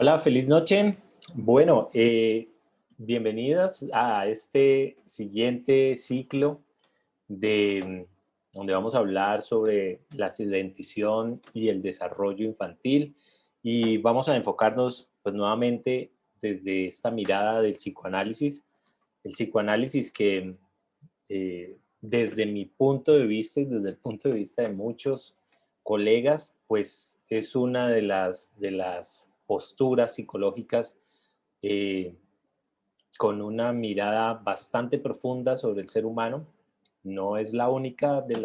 Hola, feliz noche. Bueno, bienvenidas a este siguiente ciclo de donde vamos a hablar sobre la dentición y el desarrollo infantil y vamos a enfocarnos pues nuevamente desde esta mirada del psicoanálisis, el psicoanálisis que desde mi punto de vista y desde el punto de vista de muchos colegas, pues es una de las posturas psicológicas eh, con una mirada bastante profunda sobre el ser humano. No es la única de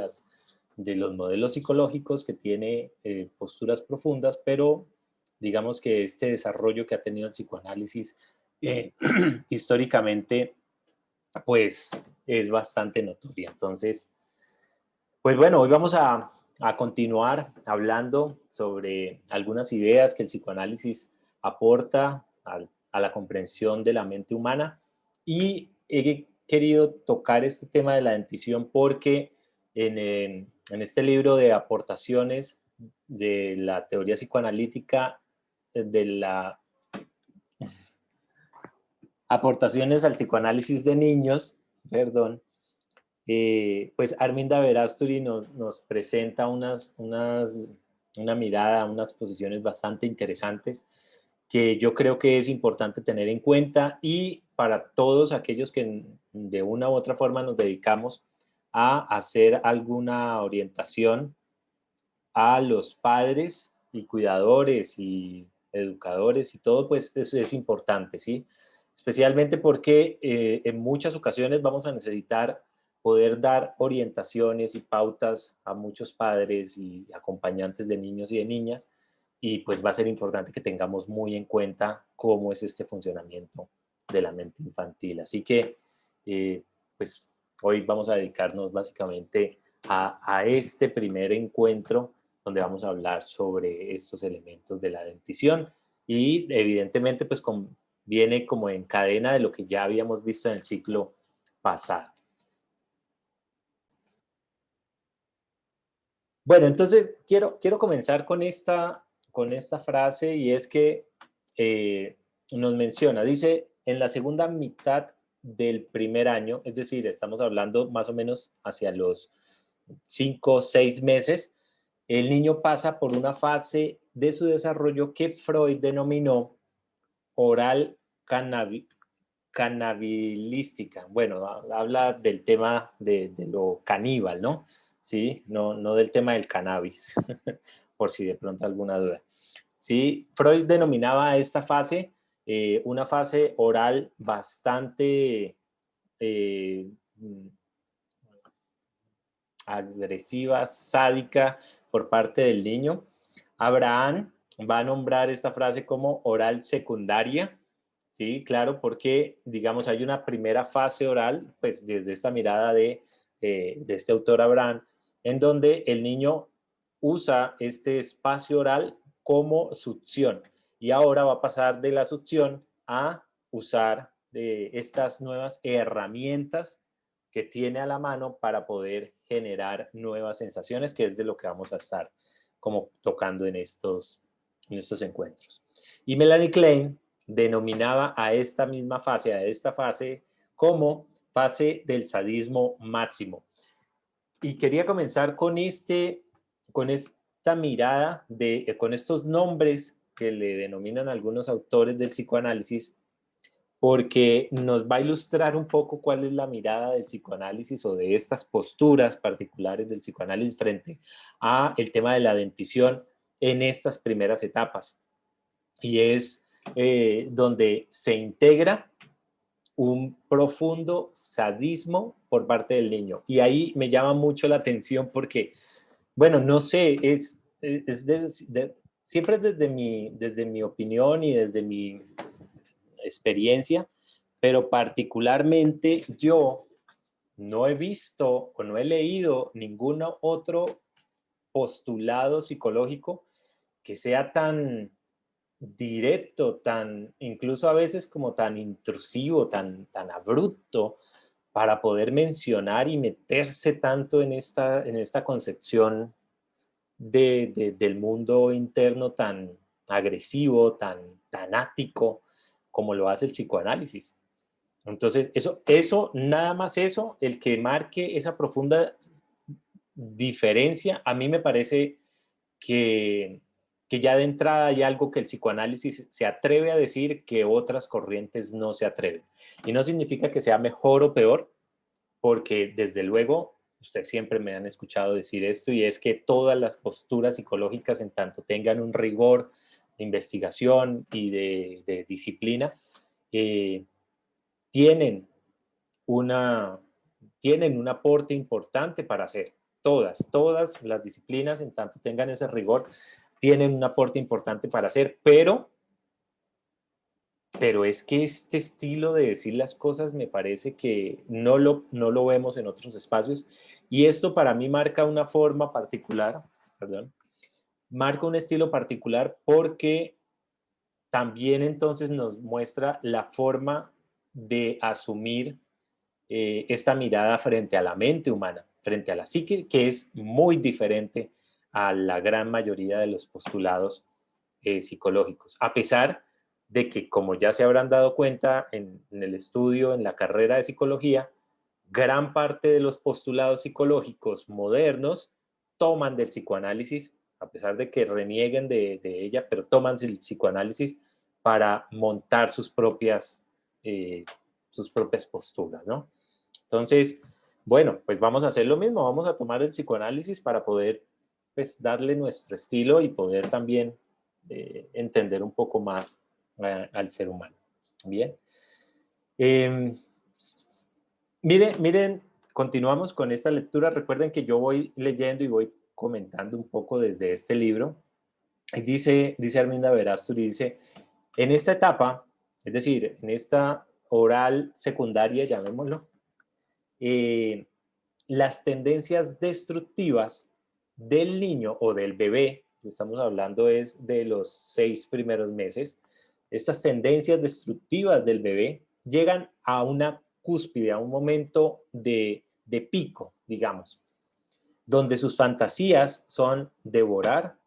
los modelos psicológicos que tiene posturas profundas, pero digamos que este desarrollo que ha tenido el psicoanálisis eh, históricamente, pues es bastante notoria. Entonces, pues bueno, hoy vamos a continuar hablando sobre algunas ideas que el psicoanálisis aporta a la comprensión de la mente humana y he querido tocar este tema de la dentición porque en este libro de aportaciones de la teoría psicoanalítica, de la aportaciones al psicoanálisis de niños, perdón, pues Arminda Verasturi nos presenta una mirada, unas posiciones bastante interesantes que yo creo que es importante tener en cuenta y para todos aquellos que de una u otra forma nos dedicamos a hacer alguna orientación a los padres y cuidadores y educadores y todo, pues eso es importante, ¿sí? Especialmente porque en muchas ocasiones vamos a necesitar poder dar orientaciones y pautas a muchos padres y acompañantes de niños y de niñas, y pues va a ser importante que tengamos muy en cuenta cómo es este funcionamiento de la mente infantil. Así que, eh, pues hoy vamos a dedicarnos básicamente a este primer encuentro donde vamos a hablar sobre estos elementos de la dentición y evidentemente pues viene como en cadena de lo que ya habíamos visto en el ciclo pasado. Bueno, entonces quiero comenzar con esta frase y es que nos menciona, dice, en la segunda mitad del primer año, es decir, estamos hablando más o menos hacia los 5 o 6 meses, el niño pasa por una fase de su desarrollo que Freud denominó oral canabilística. Bueno, habla del tema de lo caníbal, ¿no? Sí, no del tema del cannabis, por si de pronto alguna duda. Sí, Freud denominaba a esta fase una fase oral bastante eh, agresiva, sádica por parte del niño. Abraham va a nombrar esta frase como oral secundaria, ¿sí? Claro, porque, digamos, hay una primera fase oral, pues desde esta mirada de este autor Abraham, en donde el niño usa este espacio oral como succión y ahora va a pasar de la succión a usar estas nuevas herramientas que tiene a la mano para poder generar nuevas sensaciones, que es de lo que vamos a estar como tocando en estos encuentros. Y Melanie Klein denominaba a esta fase como fase del sadismo máximo. Y quería comenzar con esta mirada, con estos nombres que le denominan algunos autores del psicoanálisis, porque nos va a ilustrar un poco cuál es la mirada del psicoanálisis o de estas posturas particulares del psicoanálisis frente a el tema de la dentición en estas primeras etapas. Y es donde se integra un profundo sadismo por parte del niño. Y ahí me llama mucho la atención porque, bueno, no sé, siempre desde mi opinión y desde mi experiencia, pero particularmente yo no he visto o no he leído ningún otro postulado psicológico que sea tan directo, tan, incluso a veces como tan intrusivo, tan abrupto, para poder mencionar y meterse tanto en esta concepción del mundo interno tan, agresivo, tan ático, como lo hace el psicoanálisis. Entonces, nada más eso, el que marque esa profunda diferencia, a mí me parece que ya de entrada hay algo que el psicoanálisis se atreve a decir que otras corrientes no se atreven. Y no significa que sea mejor o peor, porque desde luego, ustedes siempre me han escuchado decir esto, y es que todas las posturas psicológicas, en tanto tengan un rigor de investigación y de disciplina, eh, tienen, una, tienen un aporte importante para hacer. Todas las disciplinas, en tanto tengan ese rigor, tienen un aporte importante para hacer, pero es que este estilo de decir las cosas me parece que no lo vemos en otros espacios, y esto para mí marca una forma particular, perdón, marca un estilo particular porque también entonces nos muestra la forma de asumir esta mirada frente a la mente humana, frente a la psique, que es muy diferente a la gran mayoría de los postulados psicológicos, a pesar de que, como ya se habrán dado cuenta en el estudio, en la carrera de psicología, gran parte de los postulados psicológicos modernos toman del psicoanálisis, a pesar de que renieguen de ella, pero toman el psicoanálisis para montar eh, sus propias posturas, ¿no? Entonces, bueno, pues vamos a hacer lo mismo, vamos a tomar el psicoanálisis para poder, pues, darle nuestro estilo y poder también entender un poco más al ser humano. Bien. Eh, miren, continuamos con esta lectura. Recuerden que yo voy leyendo y voy comentando un poco desde este libro. Y dice Arminda Verástegui, dice, en esta etapa, es decir, en esta oral secundaria, llamémoslo, eh, las tendencias destructivas del niño o del bebé, estamos hablando es de los 6 primeros meses, estas tendencias destructivas del bebé llegan a una cúspide, a un momento de pico, digamos, donde sus fantasías son devorar,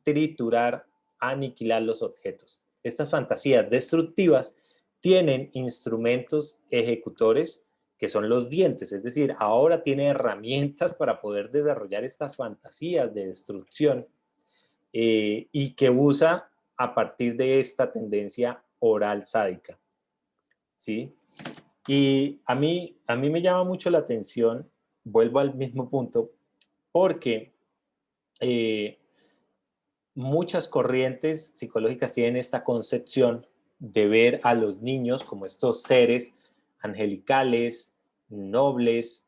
triturar, aniquilar los objetos. Estas fantasías destructivas tienen instrumentos ejecutores que son los dientes, es decir, ahora tiene herramientas para poder desarrollar estas fantasías de destrucción y que usa a partir de esta tendencia oral sádica, ¿sí? Y a mí me llama mucho la atención, vuelvo al mismo punto, porque eh, muchas corrientes psicológicas tienen esta concepción de ver a los niños como estos seres angelicales, nobles,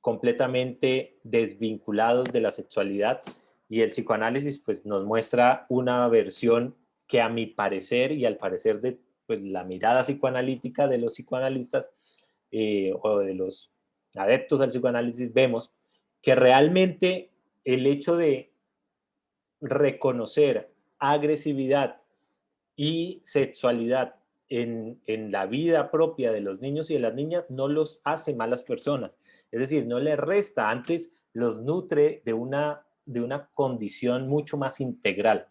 completamente desvinculados de la sexualidad, y el psicoanálisis pues nos muestra una versión que a mi parecer y al parecer de pues, la mirada psicoanalítica de los psicoanalistas o de los adeptos al psicoanálisis vemos que realmente el hecho de reconocer agresividad y sexualidad en la vida propia de los niños y de las niñas no los hace malas personas. Es decir, no les resta, antes los nutre de una condición mucho más integral.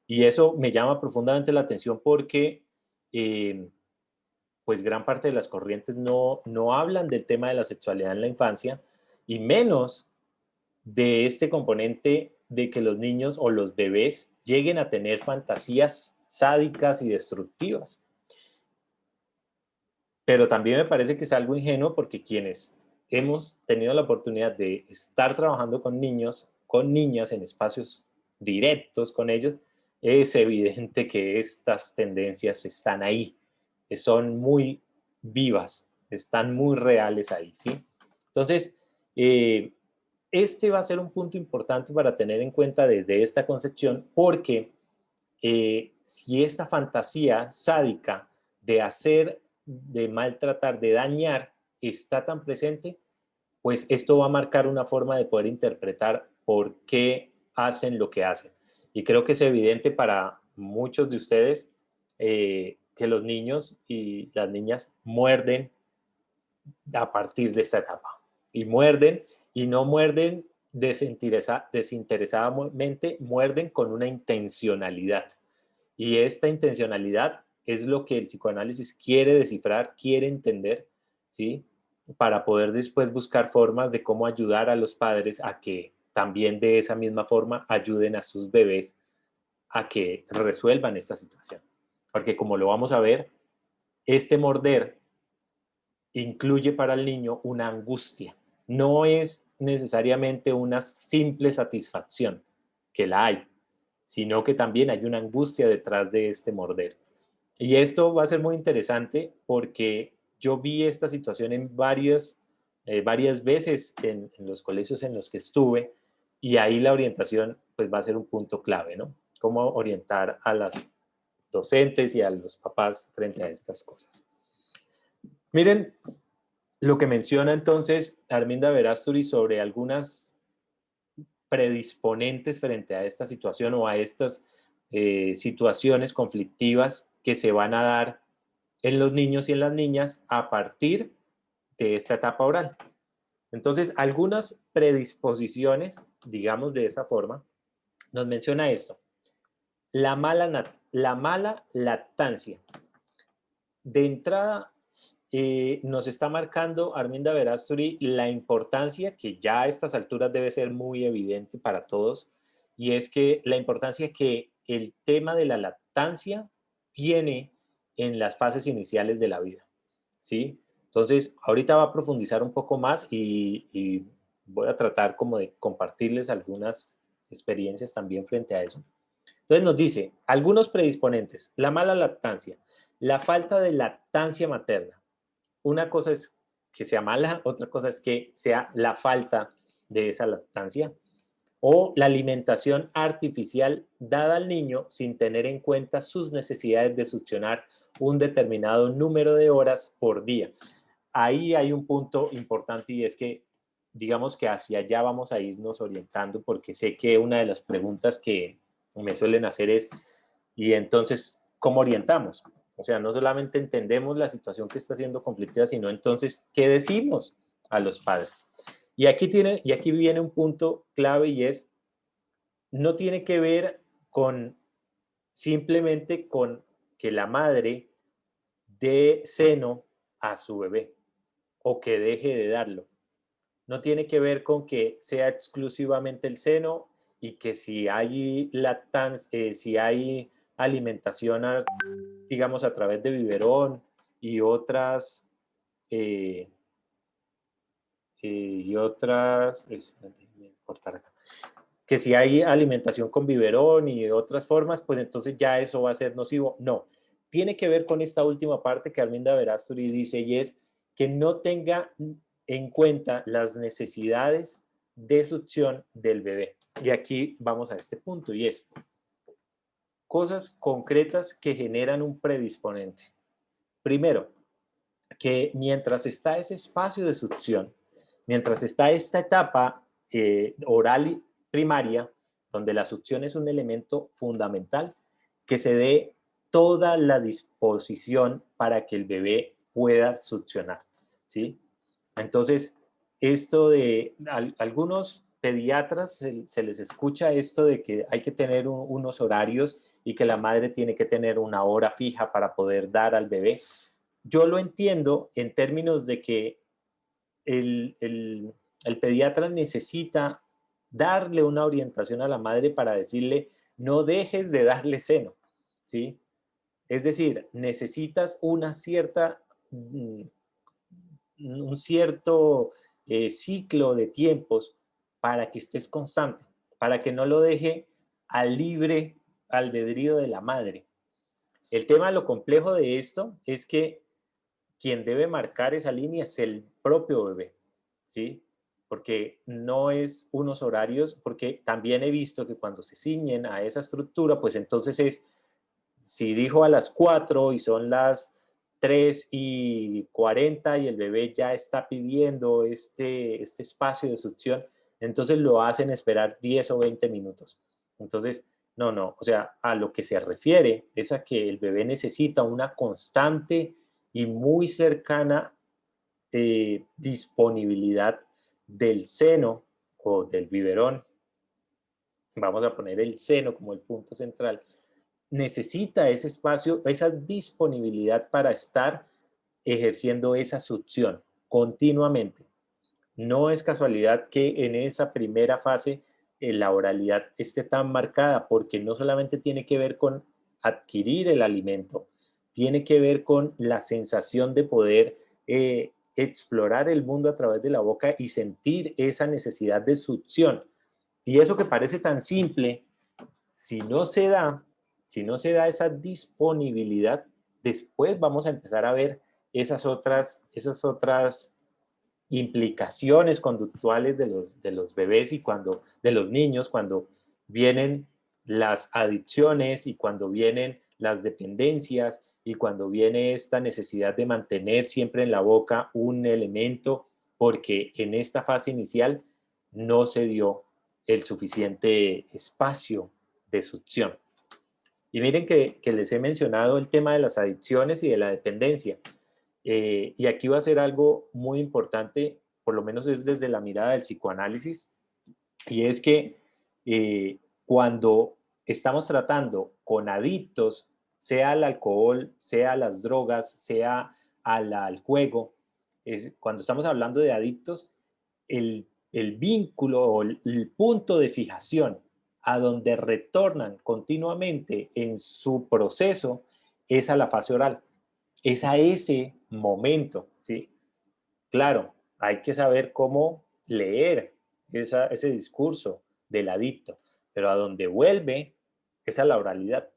Y eso me llama profundamente la atención porque pues gran parte de las corrientes no hablan del tema de la sexualidad en la infancia y menos de este componente de que los niños o los bebés lleguen a tener fantasías sádicas y destructivas. Pero también me parece que es algo ingenuo porque quienes hemos tenido la oportunidad de estar trabajando con niños, con niñas en espacios directos con ellos, es evidente que estas tendencias están ahí, son muy vivas, están muy reales ahí, ¿sí? Entonces, este va a ser un punto importante para tener en cuenta desde esta concepción, porque si esta fantasía sádica de hacer, de maltratar, de dañar, está tan presente, pues esto va a marcar una forma de poder interpretar por qué hacen lo que hacen. Y creo que es evidente para muchos de ustedes que los niños y las niñas muerden a partir de esta etapa. Y muerden, y no muerden desinteresadamente muerden con una intencionalidad. Y esta intencionalidad es lo que el psicoanálisis quiere descifrar, quiere entender, ¿sí? Para poder después buscar formas de cómo ayudar a los padres a que también de esa misma forma ayuden a sus bebés a que resuelvan esta situación. Porque como lo vamos a ver, este morder incluye para el niño una angustia. No es necesariamente una simple satisfacción, que la hay, sino que también hay una angustia detrás de este morder. Y esto va a ser muy interesante porque yo vi esta situación en varias veces en los colegios en los que estuve, y ahí la orientación pues va a ser un punto clave, ¿no? Cómo orientar a las docentes y a los papás frente a estas cosas. Miren lo que menciona entonces Arminda Verástegui sobre algunas predisponentes frente a esta situación o a estas situaciones conflictivas que se van a dar en los niños y en las niñas a partir de esta etapa oral. Entonces, algunas predisposiciones, digamos de esa forma, nos menciona esto. La mala lactancia. De entrada, nos está marcando Arminda Verástegui la importancia, que ya a estas alturas debe ser muy evidente para todos, y es que la importancia que el tema de la lactancia tiene en las fases iniciales de la vida, ¿sí? Entonces, ahorita va a profundizar un poco más y voy a tratar como de compartirles algunas experiencias también frente a eso. Entonces nos dice, algunos predisponentes, la mala lactancia, la falta de lactancia materna. Una cosa es que sea mala, otra cosa es que sea la falta de esa lactancia, o la alimentación artificial dada al niño sin tener en cuenta sus necesidades de succionar un determinado número de horas por día. Ahí hay un punto importante, y es que digamos que hacia allá vamos a irnos orientando, porque sé que una de las preguntas que me suelen hacer es, ¿y entonces cómo orientamos? O sea, no solamente entendemos la situación que está siendo conflictiva, sino entonces, ¿qué decimos a los padres? Y aquí viene un punto clave, y es, no tiene que ver con simplemente con que la madre dé seno a su bebé o que deje de darlo. No tiene que ver con que sea exclusivamente el seno, y que si hay lactancia, si hay alimentación, digamos, a través de biberón y otras, eh, cortar acá, que si hay alimentación con biberón y otras formas, pues entonces ya eso va a ser nocivo. No, tiene que ver con esta última parte que Arminda Verástegui dice, y es que no tenga en cuenta las necesidades de succión del bebé. Y aquí vamos a este punto, y es cosas concretas que generan un predisponente. Primero, que mientras está ese espacio de succión, mientras está esta etapa oral primaria, donde la succión es un elemento fundamental, que se dé toda la disposición para que el bebé pueda succionar, ¿sí? Entonces, esto de algunos pediatras se les escucha esto de que hay que tener unos horarios y que la madre tiene que tener una hora fija para poder dar al bebé. Yo lo entiendo en términos de que el pediatra necesita darle una orientación a la madre para decirle, no dejes de darle seno, ¿sí? Es decir, necesitas un cierto ciclo de tiempos para que estés constante, para que no lo deje al libre albedrío de la madre. El tema, lo complejo de esto es que quien debe marcar esa línea es el propio bebé, ¿sí? Porque no es unos horarios, porque también he visto que cuando se ciñen a esa estructura, pues entonces es, si dijo a las 4 y son las 3:40 y el bebé ya está pidiendo este espacio de succión, entonces lo hacen esperar 10 o 20 minutos. Entonces, no, o sea, a lo que se refiere es a que el bebé necesita una constante y muy cercana disponibilidad del seno o del biberón, vamos a poner el seno como el punto central, necesita ese espacio, esa disponibilidad para estar ejerciendo esa succión continuamente. No es casualidad que en esa primera fase la oralidad esté tan marcada, porque no solamente tiene que ver con adquirir el alimento, tiene que ver con la sensación de poder explorar el mundo a través de la boca y sentir esa necesidad de succión. Y eso que parece tan simple, si no se da, si no se da esa disponibilidad, después vamos a empezar a ver esas otras implicaciones conductuales de los bebés y de los niños, cuando vienen las adicciones y cuando vienen las dependencias y cuando viene esta necesidad de mantener siempre en la boca un elemento, porque en esta fase inicial no se dio el suficiente espacio de succión. Y miren que les he mencionado el tema de las adicciones y de la dependencia. Y aquí va a ser algo muy importante, por lo menos es desde la mirada del psicoanálisis, y es que cuando estamos tratando con adictos, sea al alcohol, sea a las drogas, sea al juego, cuando estamos hablando de adictos, el vínculo o el punto de fijación a donde retornan continuamente en su proceso es a la fase oral, es a ese momento, ¿sí? Claro, hay que saber cómo leer ese discurso del adicto, pero a donde vuelve es a la oralidad.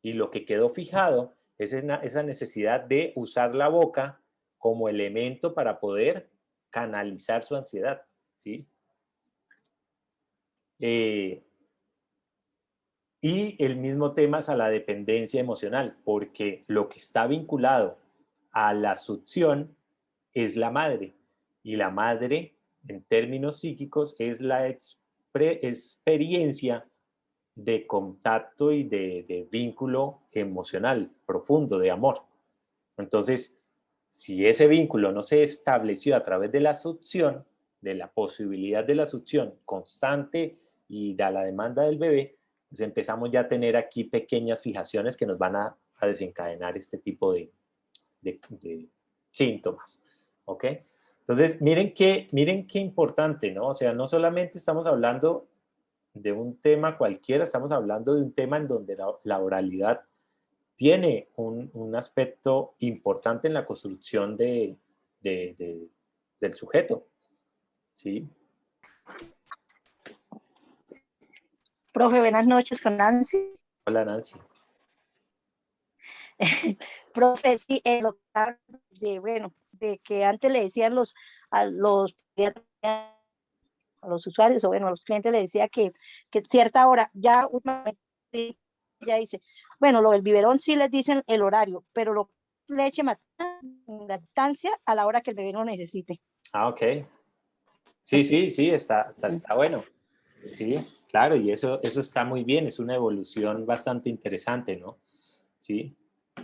Y lo que quedó fijado es esa necesidad de usar la boca como elemento para poder canalizar su ansiedad, ¿sí? Eh, y el mismo tema es a la dependencia emocional, porque lo que está vinculado a la succión es la madre. Y la madre, en términos psíquicos, es la experiencia de contacto y de vínculo emocional profundo, de amor. Entonces, si ese vínculo no se estableció a través de la succión, de la posibilidad de la succión constante y de la demanda del bebé, pues empezamos ya a tener aquí pequeñas fijaciones que nos van a desencadenar este tipo de síntomas. ¿Ok? Entonces, miren qué importante, ¿no? O sea, no solamente estamos hablando de un tema cualquiera, estamos hablando de un tema en donde la oralidad tiene un aspecto importante en la construcción del sujeto, ¿sí? Profe, buenas noches con Nancy. Hola, Nancy. Profe, sí, bueno, de que antes le decían a los usuarios, o bueno, a los clientes le decía que cierta hora, ya últimamente ya dice, bueno, lo del biberón sí les dicen el horario, pero lo leche materna, lactancia a la hora que el bebé lo necesite. Ah, ok. Sí, está bueno. Sí, claro, y eso está muy bien, es una evolución bastante interesante, ¿no? Sí,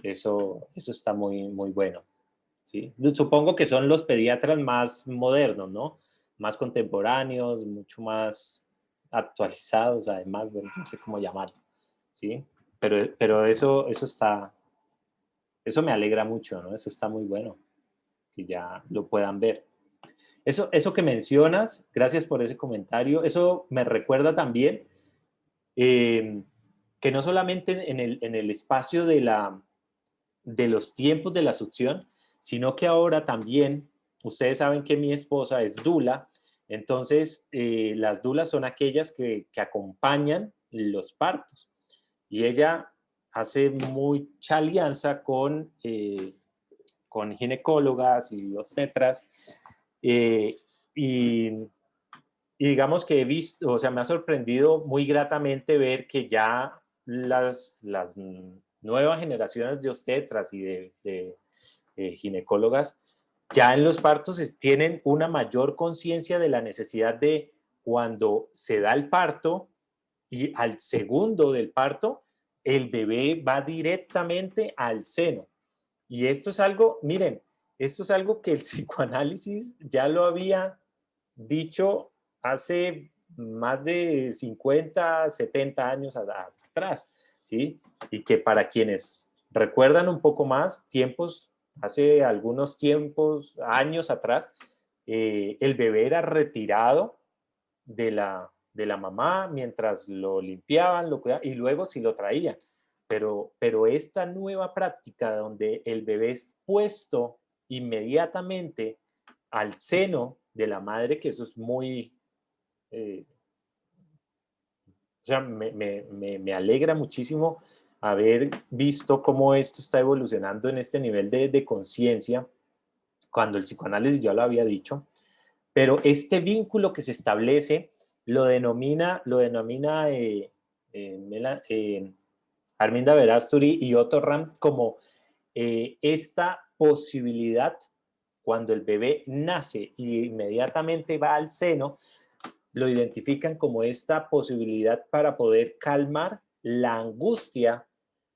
eso está muy bueno. ¿Sí? Supongo que son los pediatras más modernos, ¿no? Más contemporáneos, mucho más actualizados, además, bueno, no sé cómo llamarlo, ¿sí? Pero eso me alegra mucho, ¿no? Eso está muy bueno, que ya lo puedan ver. Eso que mencionas, gracias por ese comentario, eso me recuerda también que no solamente en el espacio de los tiempos de la succión, sino que ahora también, ustedes saben que mi esposa es dula, entonces las dulas son aquellas que acompañan los partos. Y ella hace mucha alianza con ginecólogas y obstetras, eh, y, y digamos que he visto, o sea, me ha sorprendido muy gratamente ver que ya las nuevas generaciones de obstetras y de ginecólogas ya en los partos tienen una mayor conciencia de la necesidad de cuando se da el parto y al segundo del parto, el bebé va directamente al seno. Y esto es algo, miren, esto es algo que el psicoanálisis ya lo había dicho hace más de 50, 70 años atrás, ¿sí? Y que para quienes recuerdan un poco más, tiempos, hace algunos tiempos, años atrás, el bebé era retirado de la mamá mientras lo limpiaban, lo cuidaban, y luego sí lo traían. Pero esta nueva práctica donde el bebé es puesto inmediatamente al seno de la madre, que eso es muy, o sea, me alegra muchísimo haber visto cómo esto está evolucionando en este nivel de conciencia, cuando el psicoanálisis ya lo había dicho, pero este vínculo que se establece lo denomina Arminda Verasturi y Otto Ram como esta posibilidad cuando el bebé nace y inmediatamente va al seno, lo identifican como esta posibilidad para poder calmar la angustia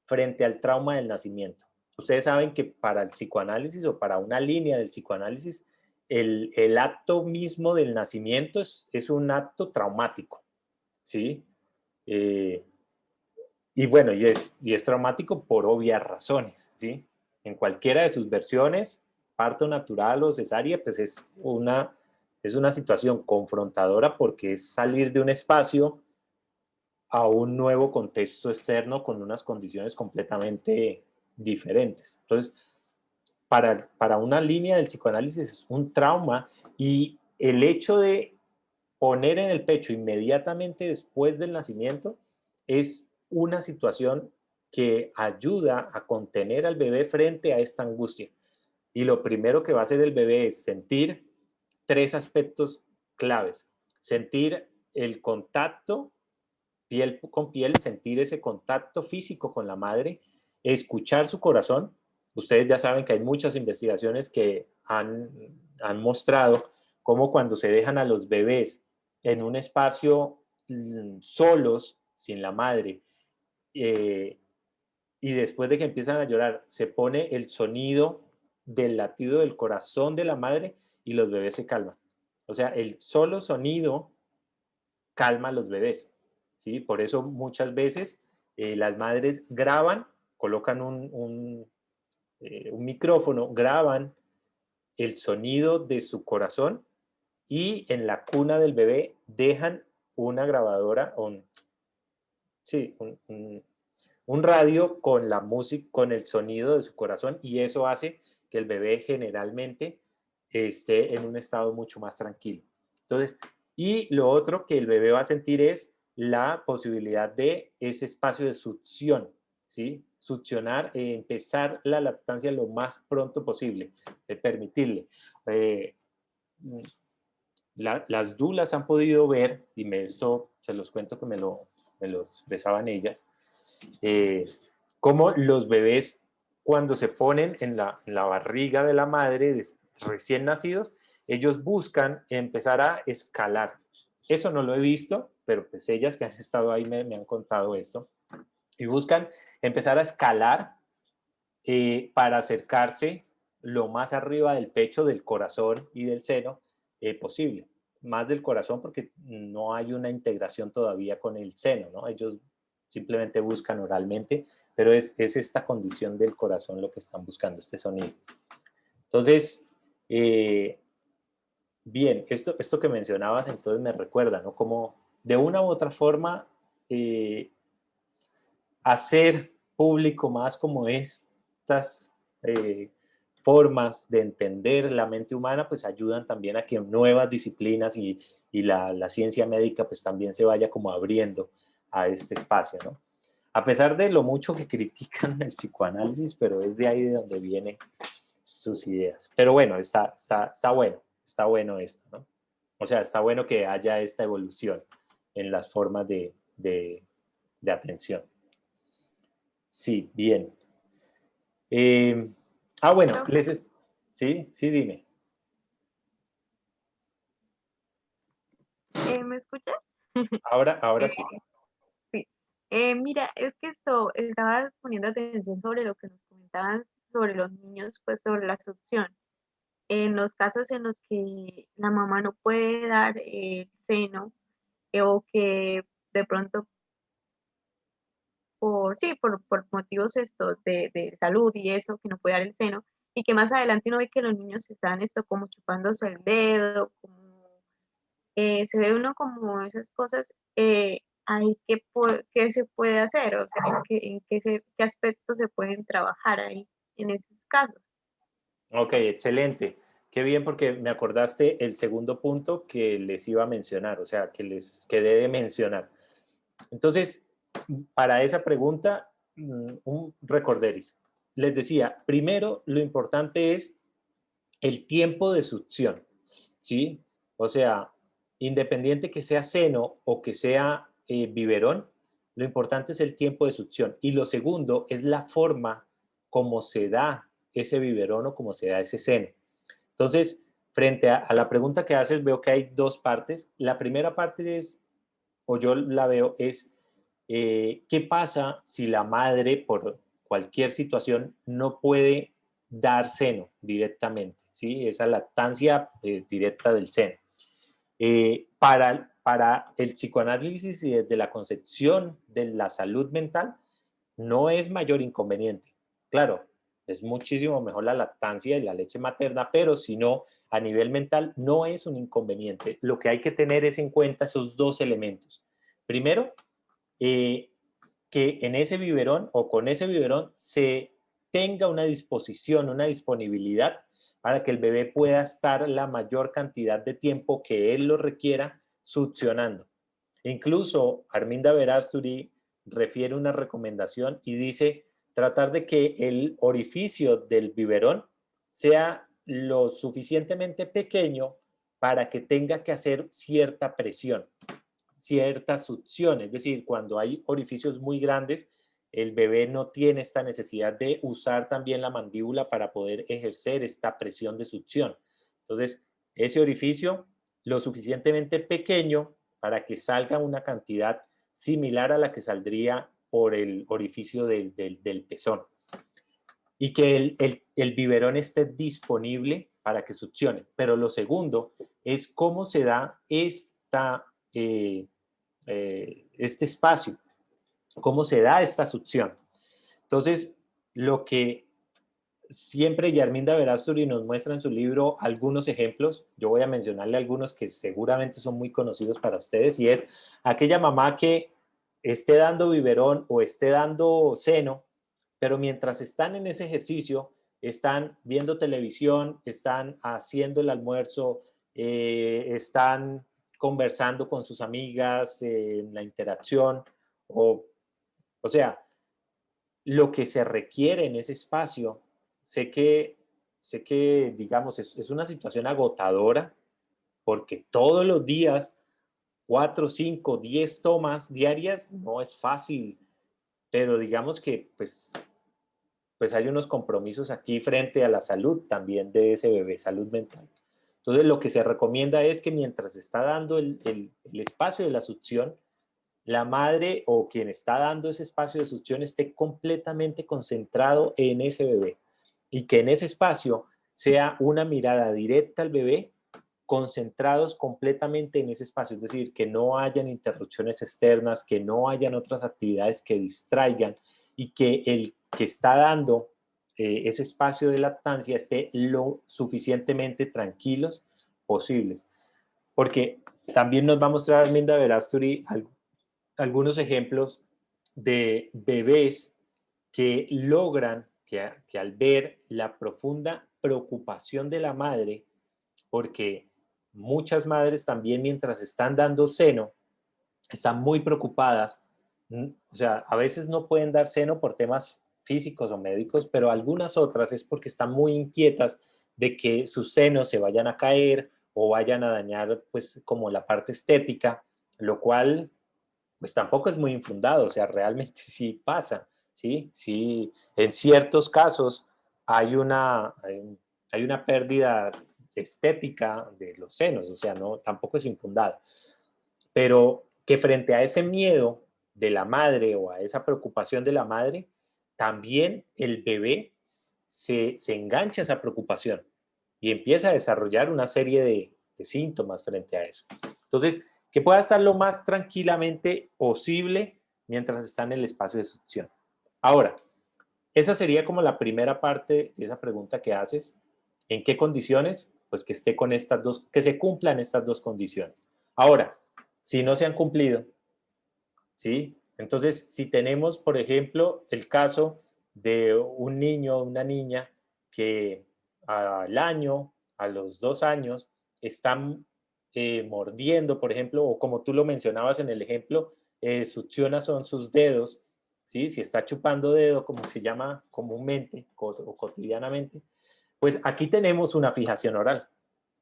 frente al trauma del nacimiento. Ustedes saben que para el psicoanálisis o para una línea del psicoanálisis, el acto mismo del nacimiento es un acto traumático, ¿sí? Eh, y bueno, y es traumático por obvias razones, ¿sí? En cualquiera de sus versiones, parto natural o cesárea, pues es una situación confrontadora porque es salir de un espacio a un nuevo contexto externo con unas condiciones completamente diferentes. Entonces, para una línea del psicoanálisis es un trauma y el hecho de poner en el pecho inmediatamente después del nacimiento es una situación que ayuda a contener al bebé frente a esta angustia. Y lo primero que va a hacer el bebé es sentir tres aspectos claves. Sentir el contacto piel con piel, sentir ese contacto físico con la madre, escuchar su corazón. Ustedes ya saben que hay muchas investigaciones que han mostrado cómo cuando se dejan a los bebés en un espacio solos, sin la madre, eh, y después de que empiezan a llorar, se pone el sonido del latido del corazón de la madre y los bebés se calman. O sea, el solo sonido calma a los bebés, ¿sí? Por eso muchas veces las madres graban, colocan un micrófono, graban el sonido de su corazón y en la cuna del bebé dejan una grabadora, sí, un radio con la música, con el sonido de su corazón y eso hace que el bebé generalmente esté en un estado mucho más tranquilo. Entonces, y lo otro que el bebé va a sentir es la posibilidad de ese espacio de succión, ¿sí? Succionar, empezar la lactancia lo más pronto posible, permitirle. Eh, las dulas han podido ver, y esto se los cuento que me lo expresaban ellas, eh, cómo los bebés cuando se ponen en la barriga de la madre recién nacidos, ellos buscan empezar a escalar. Eso no lo he visto, pero pues ellas que han estado ahí me han contado esto. Y buscan empezar a escalar para acercarse lo más arriba del pecho, del corazón y del seno posible. Más del corazón porque no hay una integración todavía con el seno, ¿no? Ellos simplemente buscan oralmente, pero es esta condición del corazón lo que están buscando, este sonido. Entonces, bien, esto que mencionabas entonces me recuerda, ¿no? Como de una u otra forma hacer público más como estas formas de entender la mente humana, pues ayudan también a que nuevas disciplinas y la ciencia médica pues también se vaya como abriendo a este espacio, ¿no? A pesar de lo mucho que critican el psicoanálisis, pero es de ahí de donde vienen sus ideas. Pero bueno, está bueno esto, ¿no? O sea, está bueno que haya esta evolución en las formas de atención. Sí, bien. Bueno, Profe, sí, sí, dime. ¿me escuchas? Ahora Eh, sí. sí. Mira, es que esto estaba poniendo atención sobre lo que nos comentaban sobre los niños, pues sobre la succión. en los casos en los que la mamá no puede dar el seno, o que de pronto sí, por motivos estos de salud y eso, que no puede dar el seno, y que más adelante uno ve que los niños están esto como chupándose el dedo, como se ve uno como esas cosas, ahí qué se puede hacer, o sea, qué aspectos se pueden trabajar ahí en esos casos. Ok, excelente. Qué bien porque me acordaste el segundo punto que les iba a mencionar, o sea, que les quedé de mencionar. Entonces, para esa pregunta, un recorderis. Les decía, primero, lo importante es el tiempo de succión, ¿sí? O sea, independiente que sea seno o que sea biberón, lo importante es el tiempo de succión. Y lo segundo es la forma como se da ese biberón o como se da ese seno. Entonces, frente a la pregunta que haces, veo que hay dos partes. La primera parte es, o yo la veo, es qué pasa si la madre, por cualquier situación, no puede dar seno directamente, ¿sí? Esa lactancia directa del seno. Para el psicoanálisis y desde la concepción de la salud mental, no es mayor inconveniente. Claro, es muchísimo mejor la lactancia y la leche materna, pero si no, a nivel mental no es un inconveniente. Lo que hay que tener es en cuenta esos dos elementos. Primero, que en ese biberón o con ese biberón se tenga una disposición, una disponibilidad para que el bebé pueda estar la mayor cantidad de tiempo que él lo requiera succionando. Incluso Arminda Verasturi refiere una recomendación y dice tratar de que el orificio del biberón sea lo suficientemente pequeño para que tenga que hacer cierta presión, cierta succión, es decir, cuando hay orificios muy grandes, el bebé no tiene esta necesidad de usar también la mandíbula para poder ejercer esta presión de succión. Entonces, ese orificio lo suficientemente pequeño para que salga una cantidad similar a la que saldría por el orificio del pezón. Y que el biberón esté disponible para que succione. Pero lo segundo es cómo se da este espacio, cómo se da esta succión. Entonces, lo que siempre Yarminda Verástegui nos muestra en su libro algunos ejemplos, yo voy a mencionarle algunos que seguramente son muy conocidos para ustedes, y es aquella mamá que esté dando biberón o esté dando seno, pero mientras están en ese ejercicio, están viendo televisión, están haciendo el almuerzo, están conversando con sus amigas, en la interacción, o sea, lo que se requiere en ese espacio, sé que, sé que digamos, es una situación agotadora, porque todos los días, 4, 5, 10 tomas diarias, no es fácil, pero digamos que pues hay unos compromisos aquí frente a la salud también de ese bebé, salud mental. Entonces, lo que se recomienda es que mientras está dando el espacio de la succión, la madre o quien está dando ese espacio de succión esté completamente concentrado en ese bebé y que en ese espacio sea una mirada directa al bebé, concentrados completamente en ese espacio, es decir, que no hayan interrupciones externas, que no hayan otras actividades que distraigan y que el que está dando ese espacio de lactancia esté lo suficientemente tranquilos posibles. Porque también nos va a mostrar Arminda Verasturi algunos ejemplos de bebés que logran que al ver la profunda preocupación de la madre, porque muchas madres también mientras están dando seno, están muy preocupadas, o sea, a veces no pueden dar seno por temas físicos o médicos, pero algunas otras es porque están muy inquietas de que sus senos se vayan a caer o vayan a dañar, pues, como la parte estética, lo cual pues tampoco es muy infundado, o sea, realmente sí pasa, ¿sí? Sí, en ciertos casos hay una pérdida estética de los senos, o sea, no, tampoco es infundado. Pero que frente a ese miedo de la madre o a esa preocupación de la madre, también el bebé se engancha a esa preocupación. y empieza a desarrollar una serie de síntomas frente a eso. Entonces, que pueda estar lo más tranquilamente posible mientras está en el espacio de succión. Ahora, esa sería como la primera parte de esa pregunta que haces. ¿En qué condiciones? Pues que esté con estas dos, que se cumplan estas dos condiciones. Ahora, si no se han cumplido, ¿sí? Entonces, si tenemos, por ejemplo, el caso de un niño o una niña que al año, a los 2 años, están mordiendo, por ejemplo, o como tú lo mencionabas en el ejemplo, succiona son sus dedos, ¿sí? Si está chupando dedo, como se llama comúnmente o cotidianamente, pues aquí tenemos una fijación oral.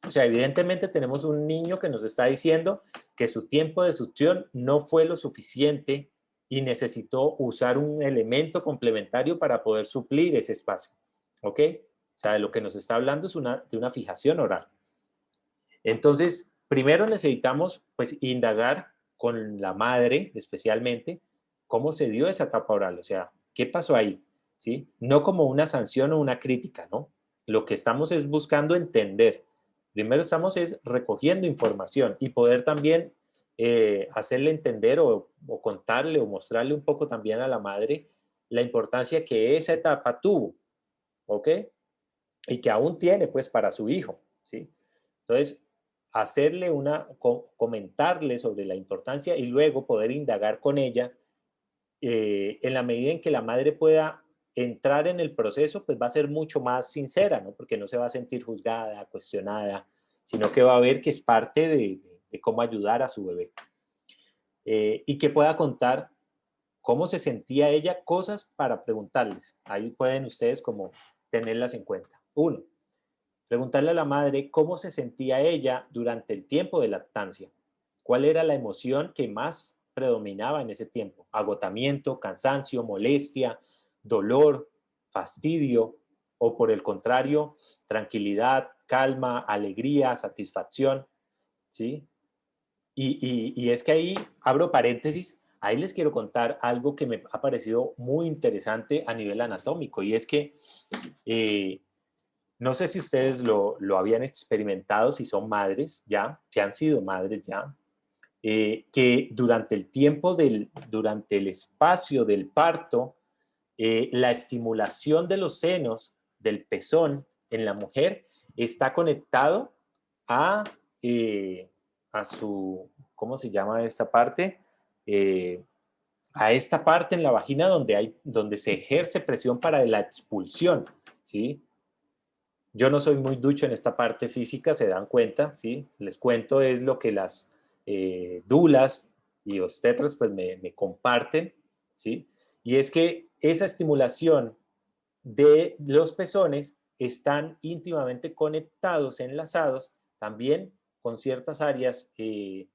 O sea, evidentemente tenemos un niño que nos está diciendo que su tiempo de succión no fue lo suficiente y necesitó usar un elemento complementario para poder suplir ese espacio. ¿Ok? O sea, de lo que nos está hablando es de una fijación oral. Entonces, primero necesitamos pues indagar con la madre especialmente cómo se dio esa etapa oral, o sea, qué pasó ahí, ¿sí? No como una sanción o una crítica, ¿no? Lo que estamos es buscando entender. Primero estamos es recogiendo información y poder también hacerle entender o contarle o mostrarle un poco también a la madre la importancia que esa etapa tuvo, ¿ok? Y que aún tiene pues para su hijo, ¿sí? Entonces, hacerle comentarle sobre la importancia y luego poder indagar con ella en la medida en que la madre pueda entrar en el proceso, pues va a ser mucho más sincera, ¿no? Porque no se va a sentir juzgada, cuestionada, sino que va a ver que es parte de cómo ayudar a su bebé. Y que pueda contar cómo se sentía ella, cosas para preguntarles. Ahí pueden ustedes como tenerlas en cuenta. Uno, preguntarle a la madre cómo se sentía ella durante el tiempo de lactancia. ¿Cuál era la emoción que más predominaba en ese tiempo? Agotamiento, cansancio, molestia, dolor, fastidio o por el contrario, tranquilidad, calma, alegría, satisfacción, ¿sí? Y es que ahí, abro paréntesis, ahí les quiero contar algo que me ha parecido muy interesante a nivel anatómico y es que no sé si ustedes lo habían experimentado, si son madres ya, si han sido madres ya, que durante el tiempo durante el espacio del parto, la estimulación de los senos, del pezón en la mujer, está conectado a, eh, a su, ¿cómo se llama esta parte? Eh, a esta parte en la vagina donde se ejerce presión para la expulsión, ¿sí? Yo no soy muy ducho en esta parte física, se dan cuenta, ¿sí? Les cuento es lo que las dulas y obstetras pues me comparten, ¿sí? Y es que esa estimulación de los pezones están íntimamente conectados, enlazados también con ciertas áreas de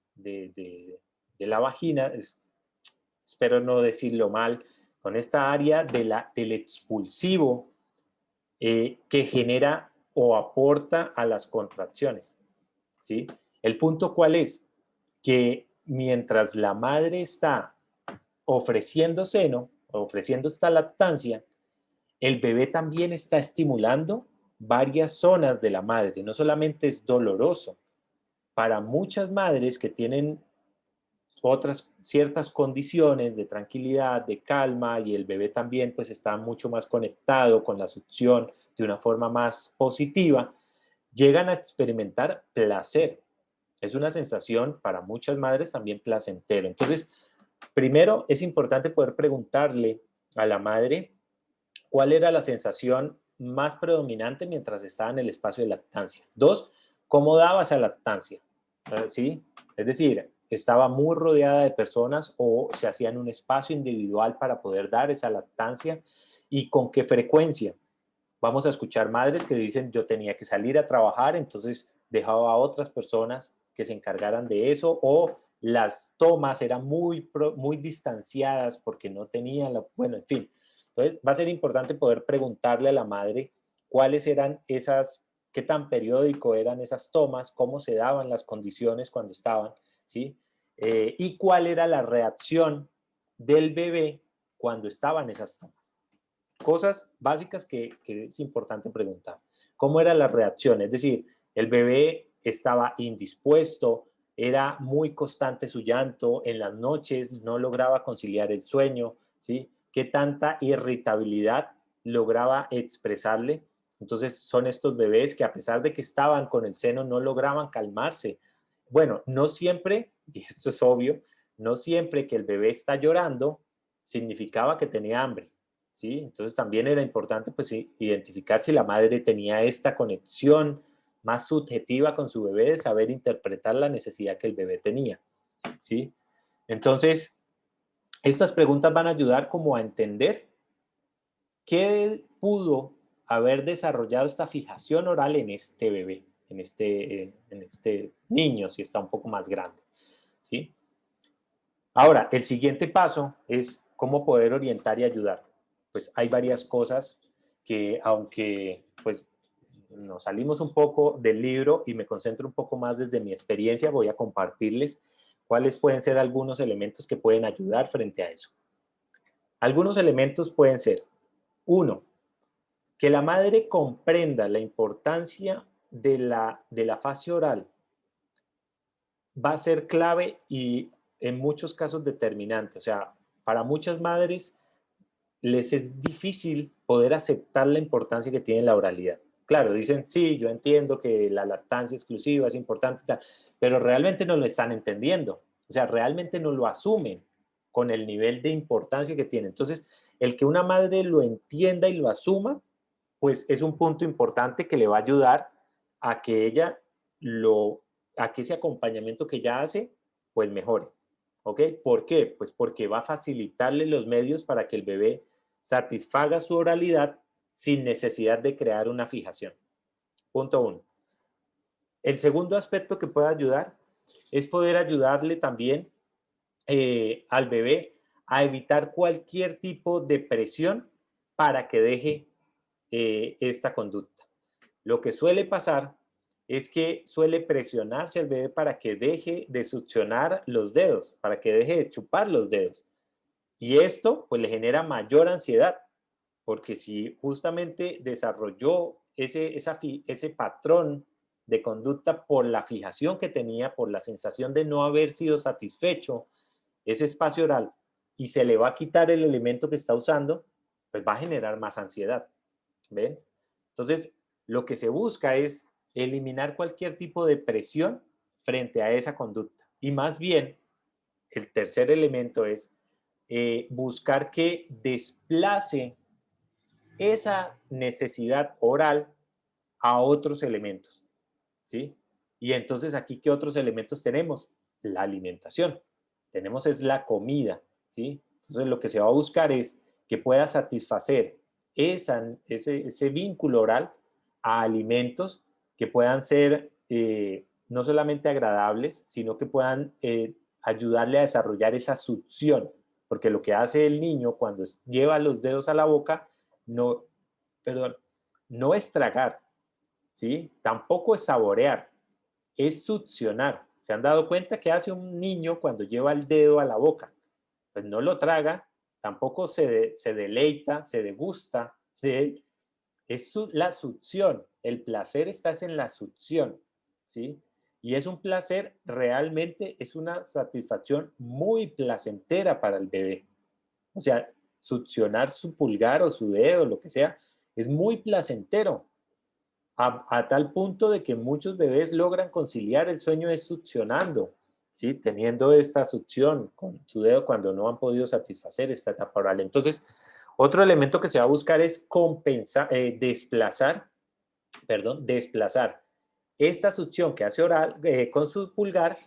la vagina, espero no decirlo mal, con esta área del expulsivo que genera o aporta a las contracciones, ¿sí? El punto cuál es, que mientras la madre está ofreciendo seno, ofreciendo esta lactancia, el bebé también está estimulando varias zonas de la madre, no solamente es doloroso. Para muchas madres que tienen otras ciertas condiciones de tranquilidad, de calma, y el bebé también pues está mucho más conectado con la succión de una forma más positiva, llegan a experimentar placer. Es una sensación para muchas madres también placentero. Entonces, primero es importante poder preguntarle a la madre cuál era la sensación más predominante mientras estaba en el espacio de lactancia. Dos, cómo daba esa lactancia. ¿Sí? Es decir, estaba muy rodeada de personas o se hacía en un espacio individual para poder dar esa lactancia y con qué frecuencia. Vamos a escuchar madres que dicen yo tenía que salir a trabajar, entonces dejaba a otras personas que se encargaran de eso o las tomas eran muy distanciadas porque no tenían bueno, en fin. Entonces va a ser importante poder preguntarle a la madre cuáles eran esas, qué tan periódico eran esas tomas, cómo se daban las condiciones cuando estaban, ¿sí? Y cuál era la reacción del bebé cuando estaban esas tomas. Cosas básicas que es importante preguntar. ¿Cómo era la reacción? Es decir, el bebé estaba indispuesto, era muy constante su llanto, en las noches no lograba conciliar el sueño, ¿sí? ¿Qué tanta irritabilidad lograba expresarle? Entonces son estos bebés que a pesar de que estaban con el seno no lograban calmarse. Bueno, no siempre, y esto es obvio, no siempre que el bebé está llorando significaba que tenía hambre, ¿sí? Entonces también era importante pues identificar si la madre tenía esta conexión más subjetiva con su bebé, de saber interpretar la necesidad que el bebé tenía, ¿sí? Entonces, estas preguntas van a ayudar como a entender qué pudo haber desarrollado esta fijación oral en este bebé, en este niño, si está un poco más grande, ¿sí? Ahora, el siguiente paso es cómo poder orientar y ayudar. Pues hay varias cosas que, aunque pues nos salimos un poco del libro y me concentro un poco más desde mi experiencia, voy a compartirles cuáles pueden ser algunos elementos que pueden ayudar frente a eso. Algunos elementos pueden ser, uno, que la madre comprenda la importancia de la fase oral va a ser clave y en muchos casos determinante. O sea, para muchas madres les es difícil poder aceptar la importancia que tiene la oralidad. Claro, dicen, sí, yo entiendo que la lactancia exclusiva es importante, pero realmente no lo están entendiendo. O sea, realmente no lo asumen con el nivel de importancia que tiene. Entonces, el que una madre lo entienda y lo asuma, pues es un punto importante que le va a ayudar a que ella a que ese acompañamiento que ella hace, pues mejore. ¿Ok? ¿Por qué? Pues porque va a facilitarle los medios para que el bebé satisfaga su oralidad sin necesidad de crear una fijación. Punto uno. El segundo aspecto que puede ayudar es poder ayudarle también al bebé a evitar cualquier tipo de presión para que deje esta conducta. Lo que suele pasar es que suele presionarse al bebé para que deje de succionar los dedos, para que deje de chupar los dedos. Y esto pues le genera mayor ansiedad, porque si justamente desarrolló ese patrón de conducta por la fijación que tenía, por la sensación de no haber sido satisfecho ese espacio oral y se le va a quitar el elemento que está usando, pues va a generar más ansiedad. ¿Ven? Entonces, lo que se busca es eliminar cualquier tipo de presión frente a esa conducta. Y más bien, el tercer elemento es buscar que desplace esa necesidad oral a otros elementos, ¿sí? Y entonces aquí, ¿qué otros elementos tenemos? La alimentación. Tenemos es la comida, ¿sí? Entonces lo que se va a buscar es que pueda satisfacer ese vínculo oral a alimentos que puedan ser no solamente agradables, sino que puedan ayudarle a desarrollar esa succión, porque lo que hace el niño cuando lleva los dedos a la boca, no, perdón, no es tragar, ¿sí? Tampoco es saborear, es succionar. ¿Se han dado cuenta qué hace un niño cuando lleva el dedo a la boca? Pues no lo traga, tampoco se deleita, se degusta de él. Es la succión. El placer está en la succión, ¿sí? Y es un placer, realmente es una satisfacción muy placentera para el bebé. O sea, succionar su pulgar o su dedo, lo que sea, es muy placentero. A tal punto de que muchos bebés logran conciliar el sueño es succionando, ¿sí? Teniendo esta succión con su dedo cuando no han podido satisfacer esta etapa oral. Entonces, otro elemento que se va a buscar es desplazar esta succión que hace oral con su pulgar,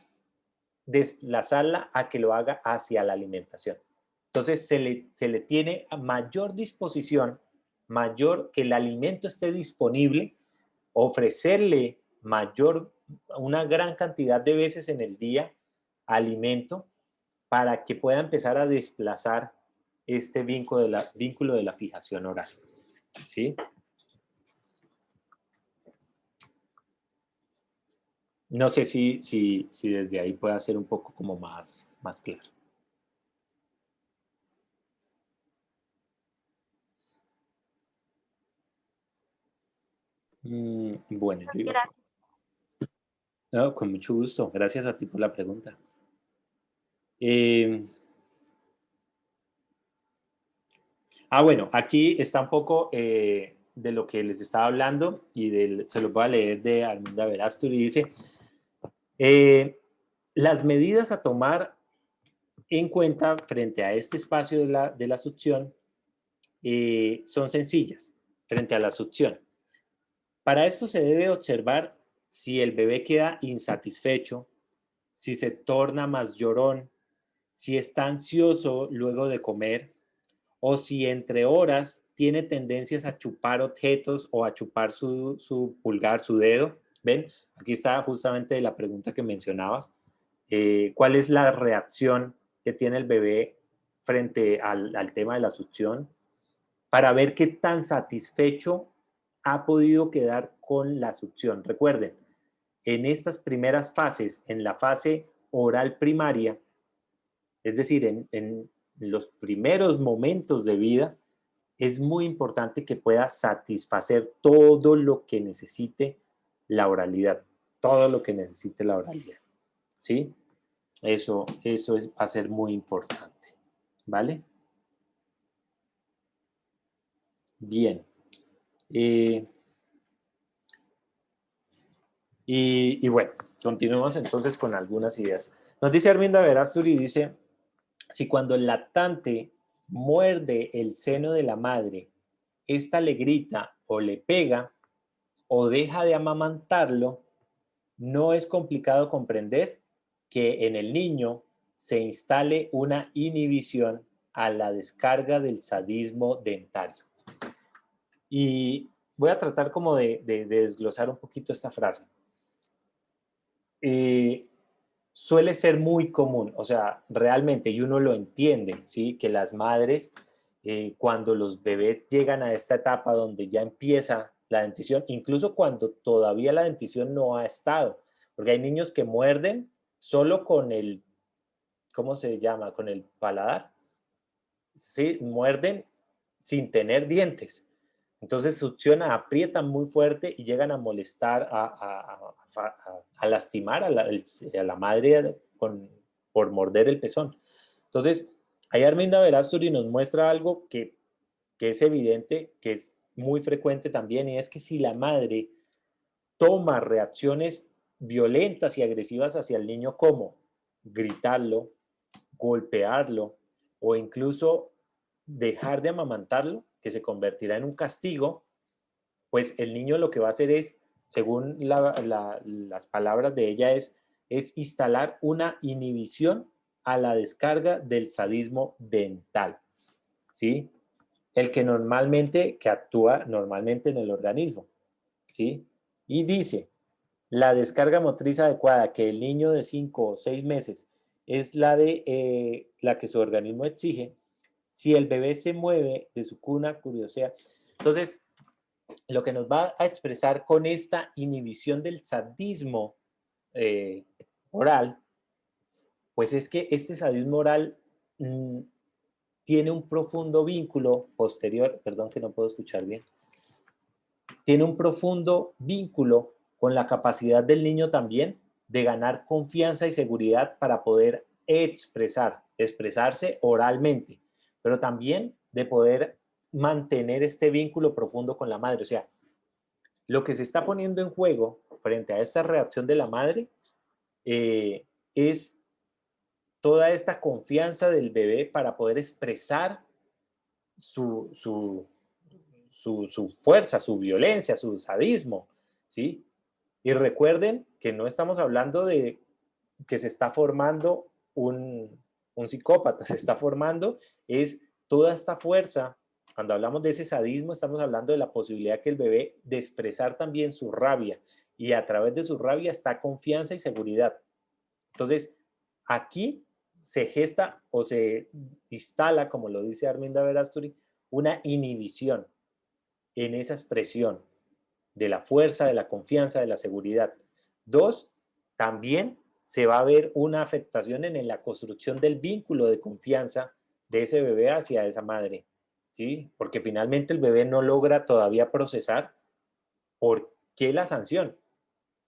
desplazarla a que lo haga hacia la alimentación. Entonces, se le tiene a mayor disposición, mayor que el alimento esté disponible, ofrecerle una gran cantidad de veces en el día alimento para que pueda empezar a desplazar este vínculo de la fijación oral. ¿Sí? No sé si desde ahí puede ser un poco como más claro. Bueno, yo iba Gracias. no, con mucho gusto. Gracias a ti por la pregunta. Eh, bueno, aquí está un poco de lo que les estaba hablando y se los voy a leer de Arminda Verástegui. Dice, eh, las medidas a tomar en cuenta frente a este espacio de la succión son sencillas frente a la succión. Para esto se debe observar si el bebé queda insatisfecho, si se torna más llorón, si está ansioso luego de comer o si entre horas tiene tendencias a chupar objetos o a chupar su pulgar, su dedo. ¿Ven? Aquí está justamente la pregunta que mencionabas. ¿Cuál es la reacción que tiene el bebé frente al tema de la succión? Para ver qué tan satisfecho ha podido quedar con la succión. Recuerden, en estas primeras fases, en la fase oral primaria, es decir, en los primeros momentos de vida, es muy importante que pueda satisfacer todo lo que necesite la oralidad, todo lo que necesite la oralidad, ¿sí? Eso va a ser muy importante, ¿vale? Bien. Y bueno, continuemos entonces con algunas ideas. Nos dice Arminda Verástegui, dice, si cuando el lactante muerde el seno de la madre, ésta le grita o le pega o deja de amamantarlo, no es complicado comprender que en el niño se instale una inhibición a la descarga del sadismo dentario. Y voy a tratar como de desglosar un poquito esta frase. Suele ser muy común, o sea, realmente, y uno lo entiende, ¿sí? Que las madres, cuando los bebés llegan a esta etapa donde ya empieza la dentición, incluso cuando todavía la dentición no ha estado, porque hay niños que muerden solo con el, ¿cómo se llama? Con el paladar, ¿sí? Muerden sin tener dientes. Entonces succionan, aprietan muy fuerte y llegan a molestar, a lastimar a la madre por morder el pezón. Entonces, ahí Arminda Verástegui nos muestra algo que es evidente, que es muy frecuente también, y es que si la madre toma reacciones violentas y agresivas hacia el niño, como gritarlo, golpearlo o incluso dejar de amamantarlo, que se convertirá en un castigo, pues el niño lo que va a hacer es, según las palabras de ella, es instalar una inhibición a la descarga del sadismo dental, ¿sí? Que actúa normalmente en el organismo, ¿sí? Y dice, la descarga motriz adecuada que el niño de 5 o 6 meses es la que su organismo exige. Si el bebé se mueve de su cuna, curiosidad. Entonces, lo que nos va a expresar con esta inhibición del sadismo oral, pues es que este sadismo oral tiene un profundo vínculo posterior, perdón que no puedo escuchar bien, tiene un profundo vínculo con la capacidad del niño también de ganar confianza y seguridad para poder expresarse oralmente, pero también de poder mantener este vínculo profundo con la madre. O sea, lo que se está poniendo en juego frente a esta reacción de la madre es toda esta confianza del bebé para poder expresar su fuerza, su violencia, su sadismo, ¿sí? Y recuerden que no estamos hablando de que se está formando un psicópata, se está formando es toda esta fuerza. Cuando hablamos de ese sadismo, estamos hablando de la posibilidad que el bebé de expresar también su rabia, y a través de su rabia está confianza y seguridad. Entonces, aquí se gesta o se instala, como lo dice Arminda Verástegui, una inhibición en esa expresión de la fuerza, de la confianza, de la seguridad. Dos, también se va a ver una afectación en la construcción del vínculo de confianza de ese bebé hacia esa madre, ¿sí? Porque finalmente el bebé no logra todavía procesar por qué la sanción?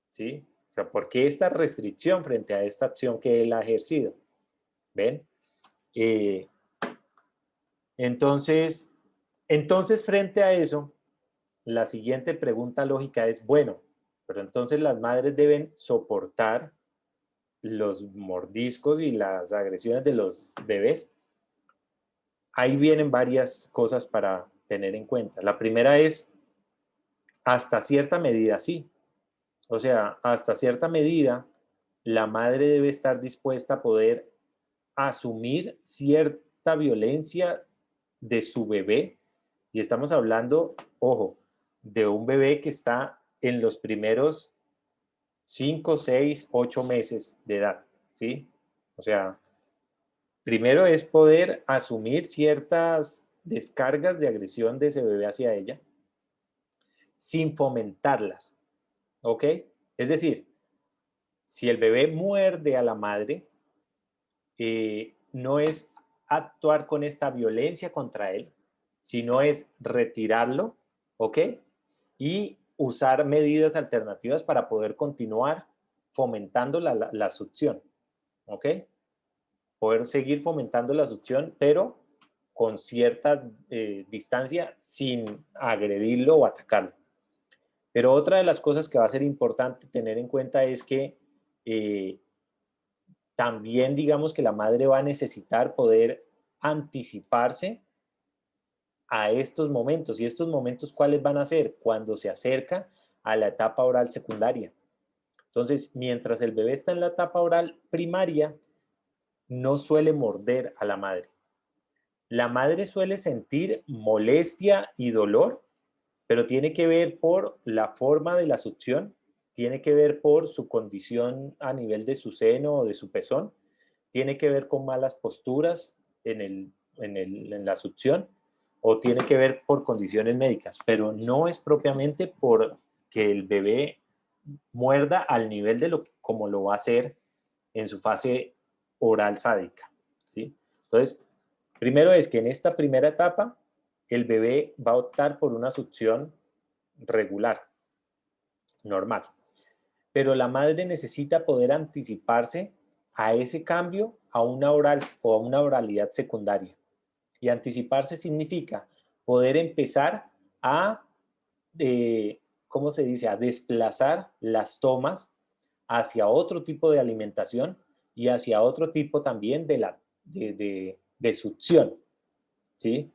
¿Sí? O sea, ¿por qué esta restricción frente a esta acción que él ha ejercido? ¿Ven? Eh, entonces, frente a eso, la siguiente pregunta lógica es, bueno, pero entonces las madres deben soportar los mordiscos y las agresiones de los bebés. Ahí vienen varias cosas para tener en cuenta. La primera es, hasta cierta medida, sí. O sea, hasta cierta medida, la madre debe estar dispuesta a poder asumir cierta violencia de su bebé. Y estamos hablando, ojo, de un bebé que está en los primeros 5, 6, 8 meses de edad, ¿sí? O sea, primero es poder asumir ciertas descargas de agresión de ese bebé hacia ella sin fomentarlas, ¿ok? Es decir, si el bebé muerde a la madre, no es actuar con esta violencia contra él, sino es retirarlo, ¿ok? Y usar medidas alternativas para poder continuar fomentando la succión, ¿ok? Poder seguir fomentando la succión, pero con cierta distancia, sin agredirlo o atacarlo. Pero otra de las cosas que va a ser importante tener en cuenta es que también digamos que la madre va a necesitar poder anticiparse a estos momentos. ¿Y estos momentos cuáles van a ser? Cuando se acerca a la etapa oral secundaria. Entonces, mientras el bebé está en la etapa oral primaria, no suele morder a la madre. La madre suele sentir molestia y dolor, pero tiene que ver por la forma de la succión, tiene que ver por su condición a nivel de su seno o de su pezón, tiene que ver con malas posturas en la succión o tiene que ver por condiciones médicas, pero no es propiamente por que el bebé muerda al nivel de como lo va a hacer en su fase oral sádica, ¿sí? Entonces, primero es que en esta primera etapa el bebé va a optar por una succión regular, normal. Pero la madre necesita poder anticiparse a ese cambio a una oral o a una oralidad secundaria. Y anticiparse significa poder empezar a, ¿cómo se dice?, a desplazar las tomas hacia otro tipo de alimentación y hacia otro tipo también de succión, ¿sí?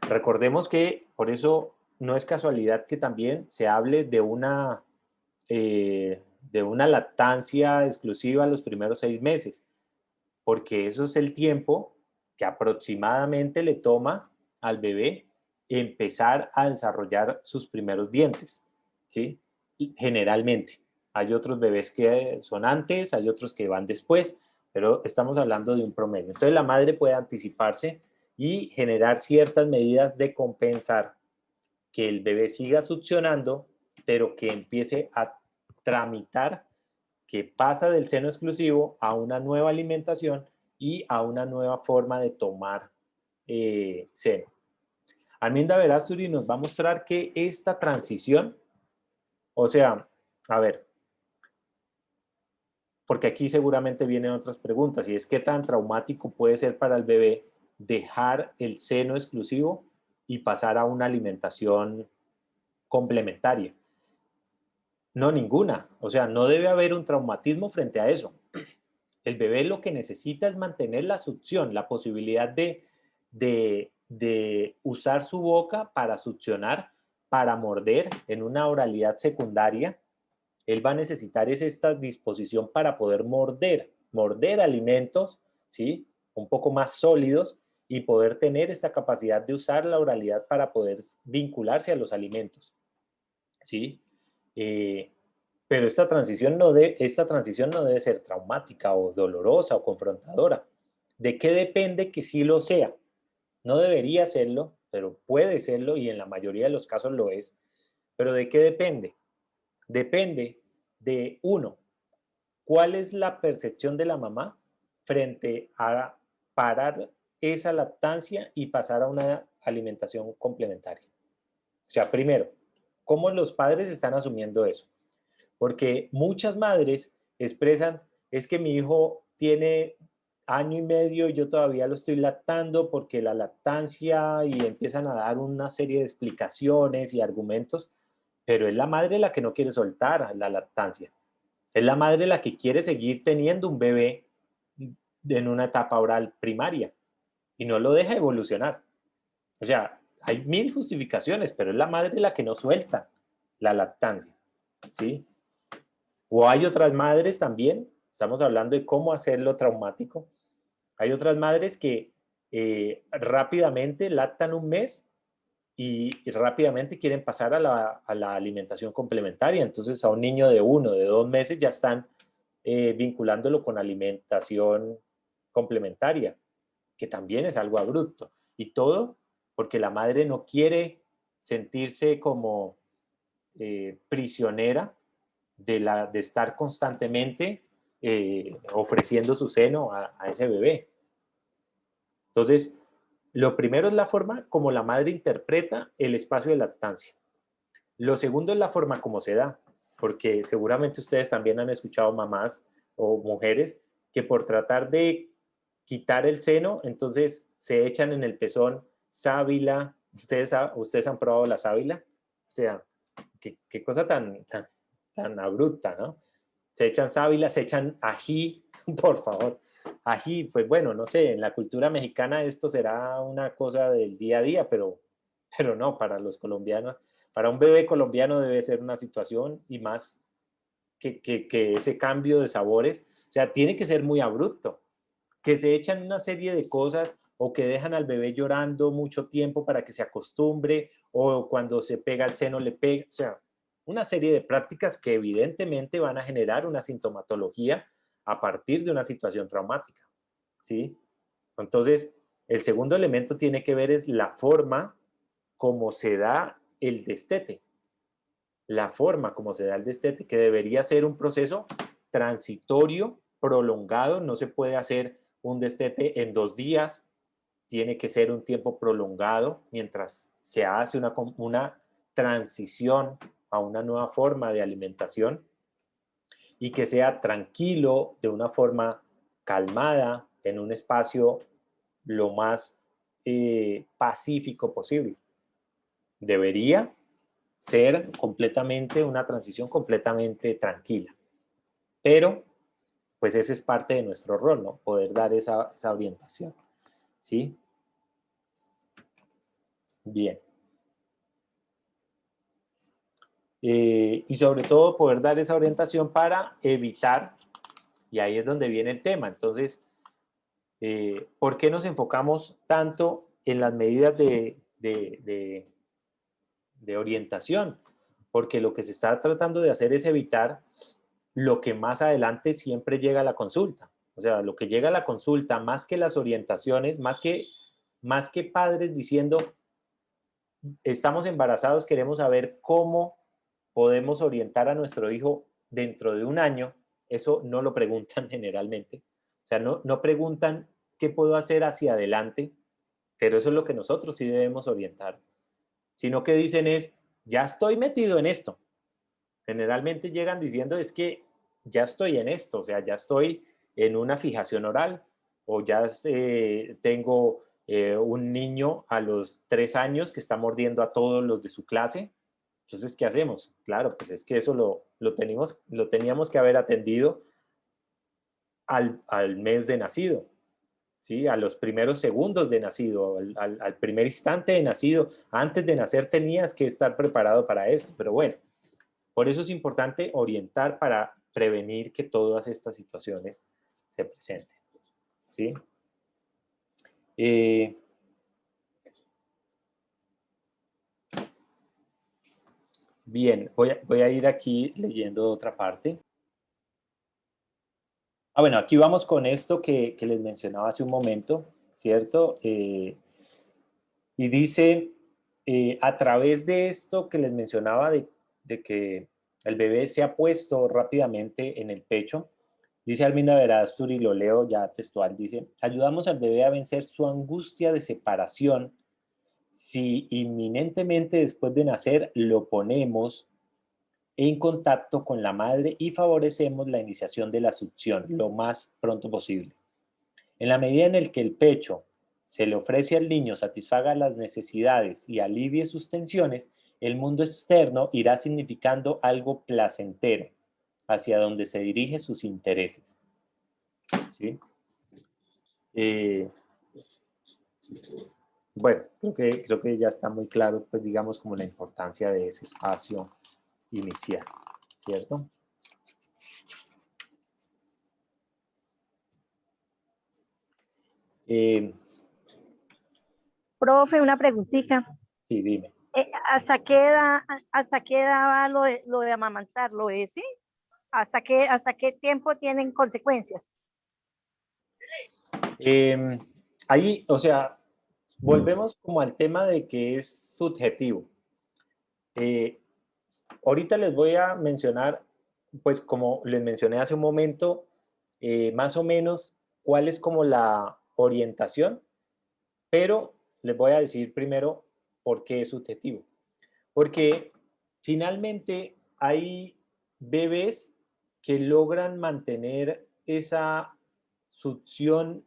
Recordemos que por eso no es casualidad que también se hable de una lactancia exclusiva los primeros 6 meses, porque eso es el tiempo que aproximadamente le toma al bebé empezar a desarrollar sus primeros dientes, ¿sí? Generalmente. Hay otros bebés que son antes, hay otros que van después, pero estamos hablando de un promedio. Entonces la madre puede anticiparse y generar ciertas medidas de compensar que el bebé siga succionando, pero que empiece a tramitar que pasa del seno exclusivo a una nueva alimentación y a una nueva forma de tomar seno. Arminda Verástegui nos va a mostrar que esta transición, o sea, a ver, porque aquí seguramente vienen otras preguntas, y es qué tan traumático puede ser para el bebé dejar el seno exclusivo y pasar a una alimentación complementaria. No, ninguna. O sea, no debe haber un traumatismo frente a eso. El bebé lo que necesita es mantener la succión, la posibilidad de usar su boca para succionar, para morder en una oralidad secundaria. Él va a necesitar esta disposición para poder morder alimentos, ¿sí? Un poco más sólidos y poder tener esta capacidad de usar la oralidad para poder vincularse a los alimentos, ¿sí? Pero esta transición no debe ser traumática o dolorosa o confrontadora. ¿De qué depende que sí lo sea? No debería serlo, pero puede serlo y en la mayoría de los casos lo es. ¿Pero de qué depende? Depende de, uno, ¿cuál es la percepción de la mamá frente a parar esa lactancia y pasar a una alimentación complementaria? O sea, primero, ¿Cómo los padres están asumiendo eso? Porque muchas madres expresan, es que mi hijo tiene año y medio y yo todavía lo estoy lactando porque la lactancia, y empiezan a dar una serie de explicaciones y argumentos, pero es la madre la que no quiere soltar la lactancia. Es la madre la que quiere seguir teniendo un bebé en una etapa oral primaria y no lo deja evolucionar. O sea, hay mil justificaciones, pero es la madre la que no suelta la lactancia, ¿sí? O hay otras madres también, estamos hablando de cómo hacerlo traumático. Hay otras madres que rápidamente lactan un mes y rápidamente quieren pasar a la alimentación complementaria. Entonces a un niño de 1, de 2 meses ya están vinculándolo con alimentación complementaria, que también es algo abrupto. Y todo porque la madre no quiere sentirse como prisionera de estar constantemente ofreciendo su seno a ese bebé. Entonces, lo primero es la forma como la madre interpreta el espacio de lactancia. Lo segundo es la forma como se da, porque seguramente ustedes también han escuchado mamás o mujeres que por tratar de quitar el seno, entonces se echan en el pezón sábila. ¿Ustedes han probado la sábila? O sea, qué cosa tan abrupta, ¿no? Se echan sábila, se echan ají, por favor. Ají, pues bueno, no sé, en la cultura mexicana esto será una cosa del día a día, pero no, para los colombianos, para un bebé colombiano debe ser una situación, y más que ese cambio de sabores, o sea, tiene que ser muy abrupto, que se echan una serie de cosas o que dejan al bebé llorando mucho tiempo para que se acostumbre, o cuando se pega al seno le pega, o sea, una serie de prácticas que evidentemente van a generar una sintomatología a partir de una situación traumática, ¿sí? Entonces, el segundo elemento tiene que ver es la forma como se da el destete. La forma como se da el destete, que debería ser un proceso transitorio, prolongado. No se puede hacer un destete en 2 días, tiene que ser un tiempo prolongado mientras se hace una transición a una nueva forma de alimentación, y que sea tranquilo, de una forma calmada, en un espacio lo más pacífico posible. Debería ser completamente una transición completamente tranquila, pero pues ese es parte de nuestro rol, ¿no? Poder dar esa orientación, ¿sí? Bien. Y sobre todo poder dar esa orientación para evitar, y ahí es donde viene el tema. Entonces, ¿por qué nos enfocamos tanto en las medidas de orientación? Porque lo que se está tratando de hacer es evitar lo que más adelante siempre llega a la consulta. O sea, lo que llega a la consulta, más que las orientaciones, más que padres diciendo, estamos embarazados, queremos saber cómo podemos orientar a nuestro hijo dentro de un año, eso no lo preguntan generalmente. O sea, no preguntan qué puedo hacer hacia adelante, pero eso es lo que nosotros sí debemos orientar. Sino que dicen es, ya estoy metido en esto. Generalmente llegan diciendo es que ya estoy en esto, o sea, ya estoy en una fijación oral, o ya tengo un niño a los 3 años que está mordiendo a todos los de su clase. Entonces, ¿qué hacemos? Claro, pues es que eso lo teníamos que haber atendido al mes de nacido, ¿sí? A los primeros segundos de nacido, al primer instante de nacido. Antes de nacer tenías que estar preparado para esto, pero bueno, por eso es importante orientar para prevenir que todas estas situaciones se presenten, ¿sí? Bien, voy a ir aquí leyendo otra parte. Bueno, aquí vamos con esto que les mencionaba hace un momento, ¿cierto? Y dice, a través de esto que les mencionaba de que el bebé se ha puesto rápidamente en el pecho, dice Arminda Verástegui, lo leo ya textual, dice, ayudamos al bebé a vencer su angustia de separación si inminentemente después de nacer lo ponemos en contacto con la madre y favorecemos la iniciación de la succión lo más pronto posible. En la medida en el que el pecho se le ofrece al niño satisfaga las necesidades y alivie sus tensiones, el mundo externo irá significando algo placentero hacia donde se dirigen sus intereses. ¿Sí? Bueno, creo que ya está muy claro, pues digamos, como la importancia de ese espacio inicial, ¿cierto? Profe, una preguntita. Sí, dime. ¿Hasta qué edad va lo de amamantar? ¿Lo es, sí? ¿Hasta qué tiempo tienen consecuencias? Ahí, o sea, volvemos como al tema de que es subjetivo. Ahorita les voy a mencionar, pues como les mencioné hace un momento, más o menos cuál es como la orientación, pero les voy a decir primero por qué es subjetivo. Porque finalmente hay bebés que logran mantener esa succión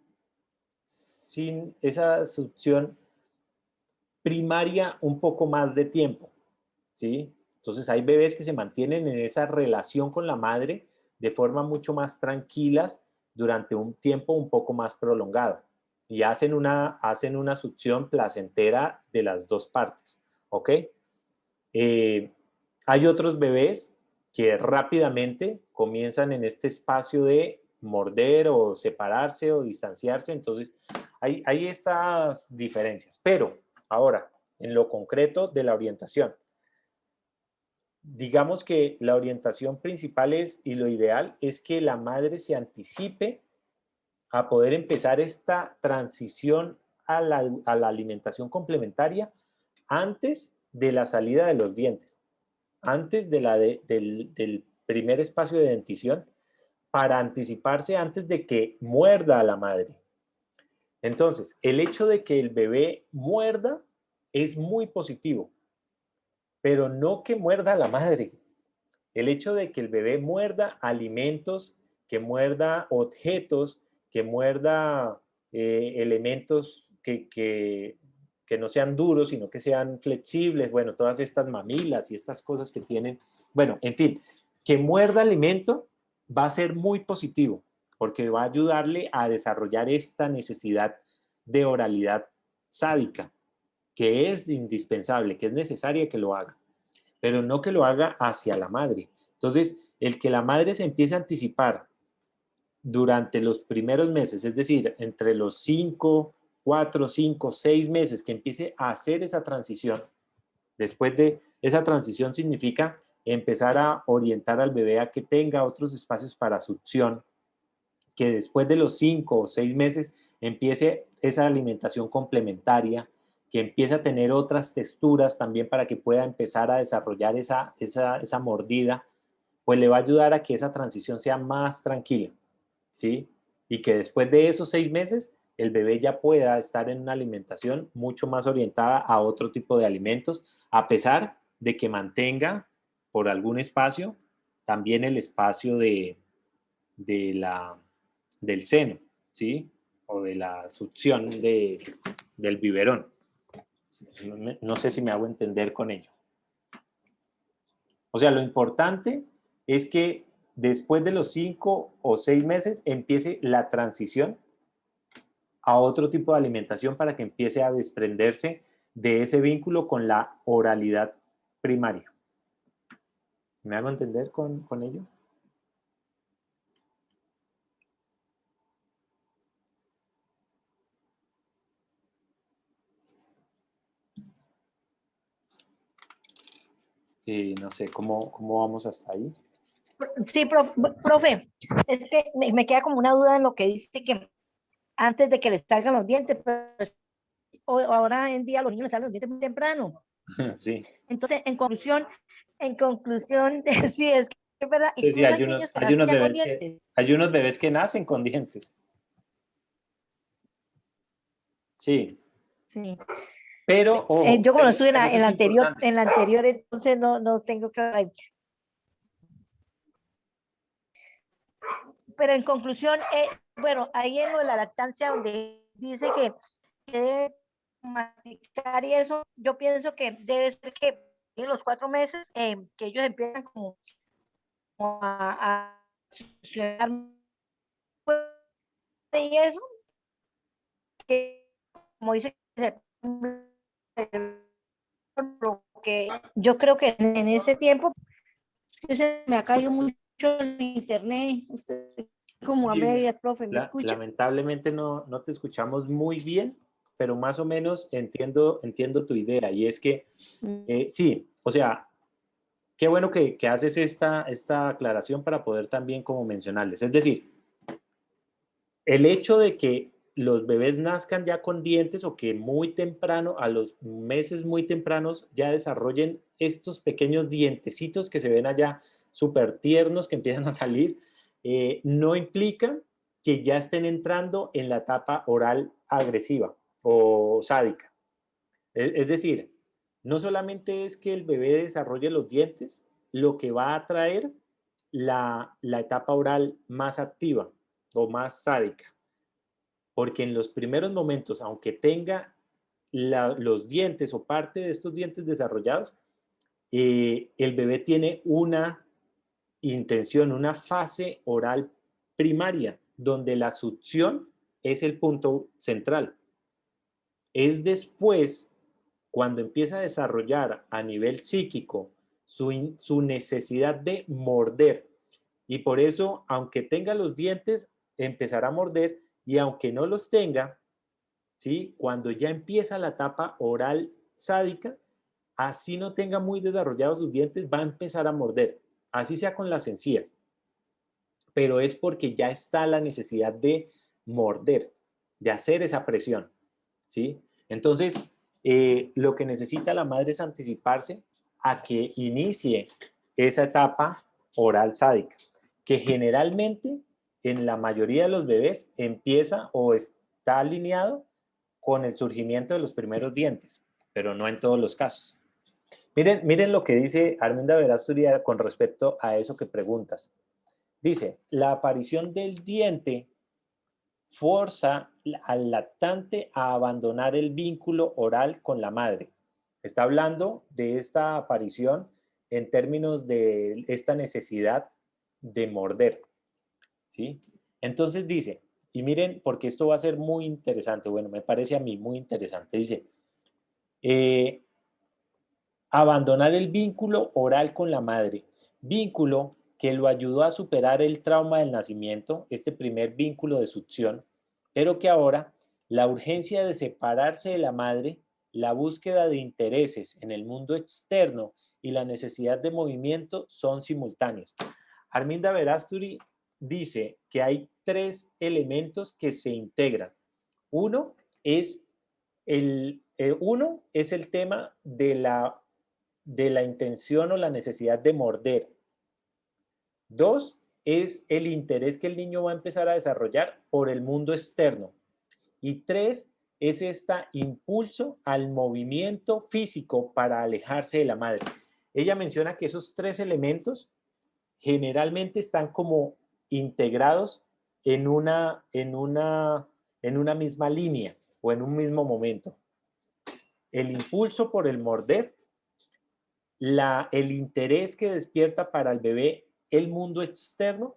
esa succión primaria un poco más de tiempo, ¿sí? Entonces hay bebés que se mantienen en esa relación con la madre de forma mucho más tranquilas durante un tiempo un poco más prolongado y hacen una succión placentera de las dos partes, ¿ok? Hay otros bebés que rápidamente comienzan en este espacio de morder o separarse o distanciarse, entonces hay estas diferencias. Pero ahora, en lo concreto de la orientación, digamos que la orientación principal es, y lo ideal, es que la madre se anticipe a poder empezar esta transición a la alimentación complementaria antes de la salida de los dientes, antes del primer espacio de dentición, para anticiparse antes de que muerda a la madre. Entonces, el hecho de que el bebé muerda es muy positivo, pero no que muerda a la madre. El hecho de que el bebé muerda alimentos, que muerda objetos, que muerda elementos que no sean duros, sino que sean flexibles, bueno, todas estas mamilas y estas cosas que tienen, bueno, en fin, que muerda alimento va a ser muy positivo, porque va a ayudarle a desarrollar esta necesidad de oralidad sádica, que es indispensable, que es necesaria que lo haga, pero no que lo haga hacia la madre. Entonces, el que la madre se empiece a anticipar durante los primeros meses, es decir, entre los 5, 4, 5, 6 meses, que empiece a hacer esa transición. Después de esa transición significa empezar a orientar al bebé a que tenga otros espacios para succión, que después de los 5 o 6 meses empiece esa alimentación complementaria, que empiece a tener otras texturas también para que pueda empezar a desarrollar esa mordida, pues le va a ayudar a que esa transición sea más tranquila, ¿sí? Y que después de esos 6 meses el bebé ya pueda estar en una alimentación mucho más orientada a otro tipo de alimentos, a pesar de que mantenga por algún espacio también el espacio de del seno, ¿sí? O de la succión del biberón. No sé si me hago entender con ello. O sea, lo importante es que después de los 5 o 6 meses empiece la transición a otro tipo de alimentación para que empiece a desprenderse de ese vínculo con la oralidad primaria. ¿Me hago entender con ello? No sé, ¿cómo vamos hasta ahí? Sí, profe, es que me queda como una duda en lo que dice que antes de que les salgan los dientes, pero ahora en día los niños les salen los dientes muy temprano. Sí. Entonces, en conclusión, sí, es que es verdad, Sí, sí, incluso hay niños que hay nacen unos ya con bebés dientes. hay unos bebés que nacen con dientes. Sí. Sí. Pero, ojo, Yo como no estuve pero eso es importante. en la anterior, entonces no tengo claro. Pero en conclusión, bueno, ahí en lo de la lactancia, donde dice que debe masticar y eso, yo pienso que debe ser que en los 4 meses que ellos empiezan como a funcionar y eso, que como dice, lo que yo creo que en ese tiempo se me ha caído mucho el internet. Usted como a Sí, media, profe, ¿me escucha? lamentablemente no te escuchamos muy bien, pero más o menos entiendo tu idea. Y es que, sí, o sea, qué bueno que haces esta aclaración para poder también como mencionarles. Es decir, el hecho de que los bebés nazcan ya con dientes o que muy temprano, a los meses muy tempranos, ya desarrollen estos pequeños dientecitos que se ven allá súper tiernos que empiezan a salir, no implica que ya estén entrando en la etapa oral agresiva o sádica. Es decir, no solamente es que el bebé desarrolle los dientes, lo que va a traer la etapa oral más activa o más sádica. Porque en los primeros momentos, aunque tenga los dientes o parte de estos dientes desarrollados, el bebé tiene una intención, una fase oral primaria, donde la succión es el punto central. Es después, cuando empieza a desarrollar a nivel psíquico su necesidad de morder. Y por eso, aunque tenga los dientes, empezará a morder, y aunque no los tenga, ¿sí? Cuando ya empieza la etapa oral sádica, así no tenga muy desarrollados sus dientes, va a empezar a morder, así sea con las encías, pero es porque ya está la necesidad de morder, de hacer esa presión, ¿sí? Entonces, lo que necesita la madre es anticiparse a que inicie esa etapa oral sádica, que generalmente en la mayoría de los bebés empieza o está alineado con el surgimiento de los primeros dientes, pero no en todos los casos. Miren lo que dice Arminda Verástegui con respecto a eso que preguntas. Dice, la aparición del diente forza al lactante a abandonar el vínculo oral con la madre. Está hablando de esta aparición en términos de esta necesidad de morder, ¿sí? Entonces dice, y miren, porque esto va a ser muy interesante, bueno, me parece a mí muy interesante, dice, eh, abandonar el vínculo oral con la madre, vínculo que lo ayudó a superar el trauma del nacimiento, este primer vínculo de succión, pero que ahora la urgencia de separarse de la madre, la búsqueda de intereses en el mundo externo y la necesidad de movimiento son simultáneos. Arminda Verástegui dice que hay 3 elementos que se integran. Uno es el tema de la intención o la necesidad de morder. 2 es el interés que el niño va a empezar a desarrollar por el mundo externo. Y 3 es este impulso al movimiento físico para alejarse de la madre. Ella menciona que esos 3 elementos generalmente están como integrados en una misma línea o en un mismo momento. El impulso por el morder, el interés que despierta para el bebé el mundo externo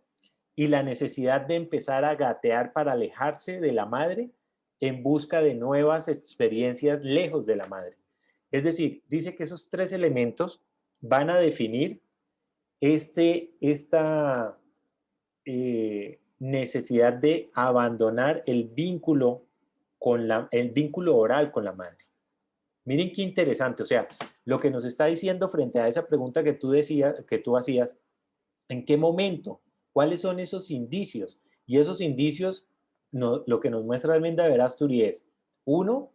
y la necesidad de empezar a gatear para alejarse de la madre en busca de nuevas experiencias lejos de la madre. Es decir, dice que esos 3 elementos van a definir esta necesidad de abandonar el vínculo el vínculo oral con la madre. Miren qué interesante, o sea, lo que nos está diciendo frente a esa pregunta que tú hacías, ¿en qué momento? ¿Cuáles son esos indicios? Y esos indicios, lo que nos muestra Arminda Verástegui es, uno,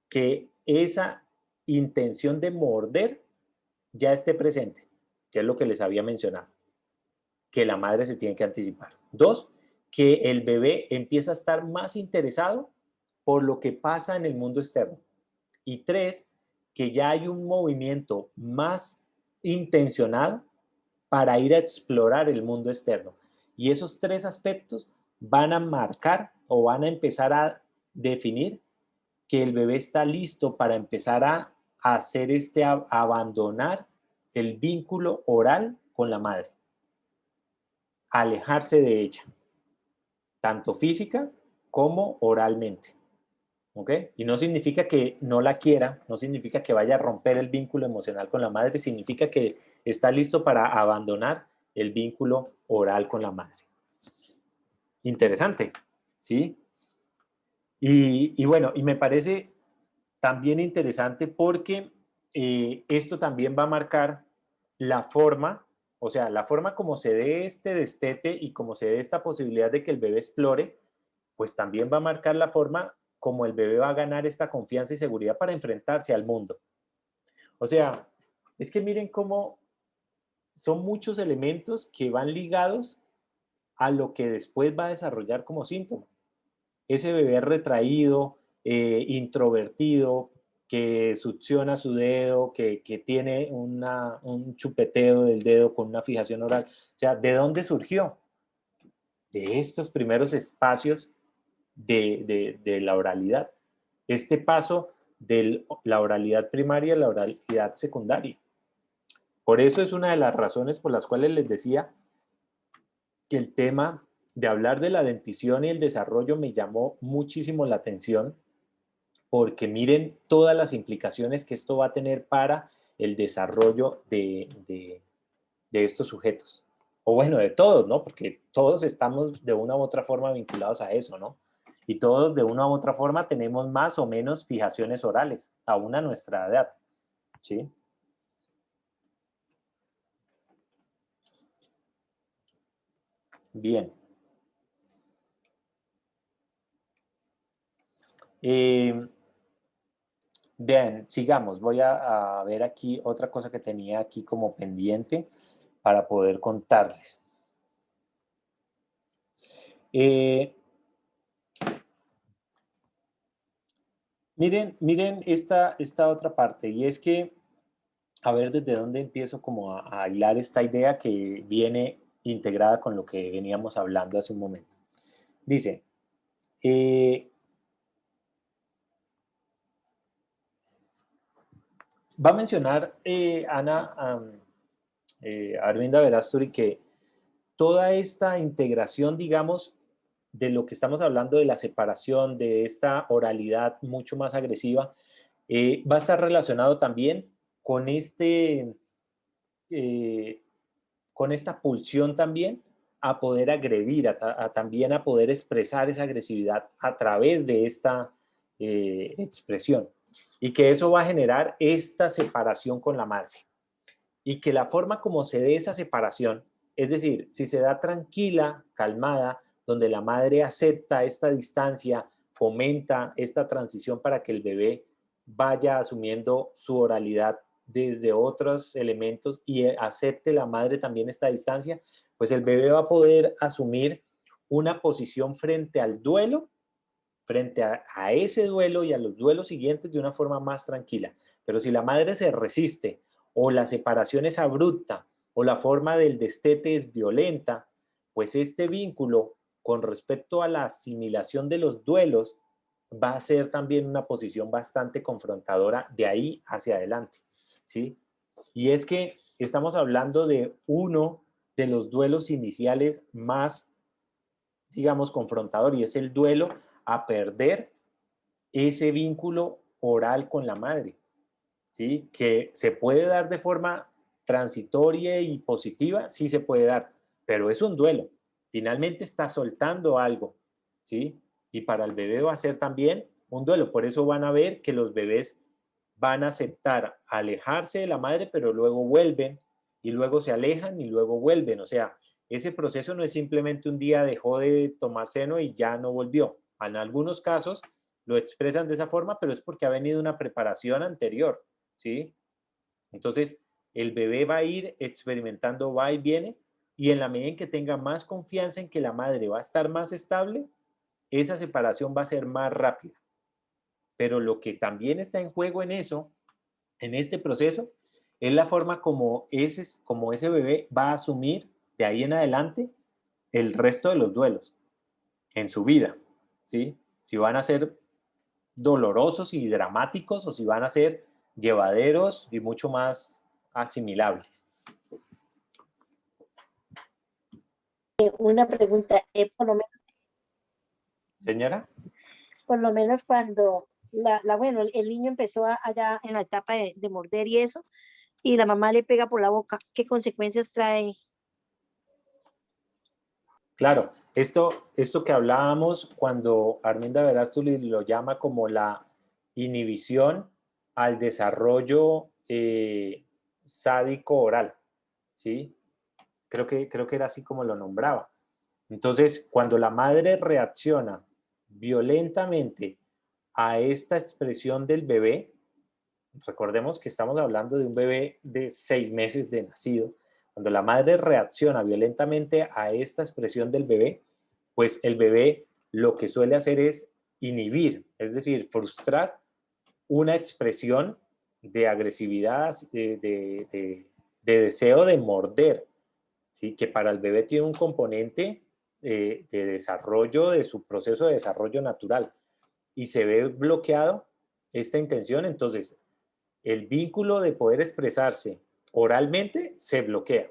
que esa intención de morder ya esté presente, que es lo que les había mencionado, que la madre se tiene que anticipar. 2, que el bebé empieza a estar más interesado por lo que pasa en el mundo externo. Y 3, que ya hay un movimiento más intencionado para ir a explorar el mundo externo. Y esos 3 aspectos van a marcar o van a empezar a definir que el bebé está listo para empezar a hacer a abandonar el vínculo oral con la madre, alejarse de ella, tanto física como oralmente. ¿Ok? Y no significa que no la quiera, no significa que vaya a romper el vínculo emocional con la madre, significa que está listo para abandonar el vínculo oral con la madre. Interesante, ¿sí? Y bueno, y me parece también interesante porque esto también va a marcar la forma, o sea, la forma como se dé este destete y como se dé esta posibilidad de que el bebé explore, pues también va a marcar la forma como el bebé va a ganar esta confianza y seguridad para enfrentarse al mundo. O sea, es que miren cómo son muchos elementos que van ligados a lo que después va a desarrollar como síntoma. Ese bebé retraído, introvertido, que succiona su dedo, que tiene un chupeteo del dedo con una fijación oral. O sea, ¿de dónde surgió? De estos primeros espacios de la oralidad. Este paso de la oralidad primaria a la oralidad secundaria. Por eso es una de las razones por las cuales les decía que el tema de hablar de la dentición y el desarrollo me llamó muchísimo la atención, porque miren todas las implicaciones que esto va a tener para el desarrollo de estos sujetos. O bueno, de todos, ¿no? Porque todos estamos de una u otra forma vinculados a eso, ¿no? Y todos de una u otra forma tenemos más o menos fijaciones orales, aún a nuestra edad, ¿sí? Bien. Bien, sigamos. Voy a ver aquí otra cosa que tenía aquí como pendiente para poder contarles. Miren esta otra parte, y es que, a ver desde dónde empiezo como a hilar esta idea que viene integrada con lo que veníamos hablando hace un momento. Dice, va a mencionar Ana Arvinda Verasturi que toda esta integración, digamos, de lo que estamos hablando de la separación, de esta oralidad mucho más agresiva, va a estar relacionado también con con esta pulsión también a poder agredir, también a poder expresar esa agresividad a través de esta expresión. Y que eso va a generar esta separación con la madre. Y que la forma como se dé esa separación, es decir, si se da tranquila, calmada, donde la madre acepta esta distancia, fomenta esta transición para que el bebé vaya asumiendo su oralidad desde otros elementos y acepte la madre también esta distancia, pues el bebé va a poder asumir una posición frente al duelo, frente a ese duelo y a los duelos siguientes de una forma más tranquila. Pero si la madre se resiste o la separación es abrupta o la forma del destete es violenta, pues este vínculo con respecto a la asimilación de los duelos va a ser también una posición bastante confrontadora de ahí hacia adelante, ¿sí? Y es que estamos hablando de uno de los duelos iniciales más, digamos, confrontador, y es el duelo a perder ese vínculo oral con la madre, ¿sí? Que se puede dar de forma transitoria y positiva, sí se puede dar, pero es un duelo. Finalmente está soltando algo, ¿sí? Y para el bebé va a ser también un duelo. Por eso van a ver que los bebés van a aceptar alejarse de la madre, pero luego vuelven, y luego se alejan y luego vuelven. O sea, ese proceso no es simplemente un día dejó de tomar seno y ya no volvió. En algunos casos lo expresan de esa forma, pero es porque ha venido una preparación anterior, ¿sí? Entonces, el bebé va a ir experimentando, va y viene, y en la medida en que tenga más confianza en que la madre va a estar más estable, esa separación va a ser más rápida. pero lo que también está en juego en eso, en este proceso, es la forma como ese bebé va a asumir de ahí en adelante el resto de los duelos en su vida, ¿sí? Si van a ser dolorosos y dramáticos o si van a ser llevaderos y mucho más asimilables. Una pregunta, Señora. por lo menos cuando bueno, el niño empezó allá en la etapa de morder y eso, y la mamá le pega por la boca, ¿qué consecuencias trae? Claro, esto que hablábamos cuando Arminda Verástegui lo llama como la inhibición al desarrollo sádico oral, ¿sí? Creo que era así como lo nombraba. Entonces, cuando la madre reacciona violentamente a esta expresión del bebé, recordemos que estamos hablando de un bebé de 6 meses de nacido. Cuando la madre reacciona violentamente a esta expresión del bebé, pues el bebé lo que suele hacer es inhibir, es decir, frustrar una expresión de agresividad, de deseo de morder, ¿sí? Que para el bebé tiene un componente de desarrollo, de su proceso de desarrollo natural, y se ve bloqueado esta intención, entonces el vínculo de poder expresarse oralmente se bloquea.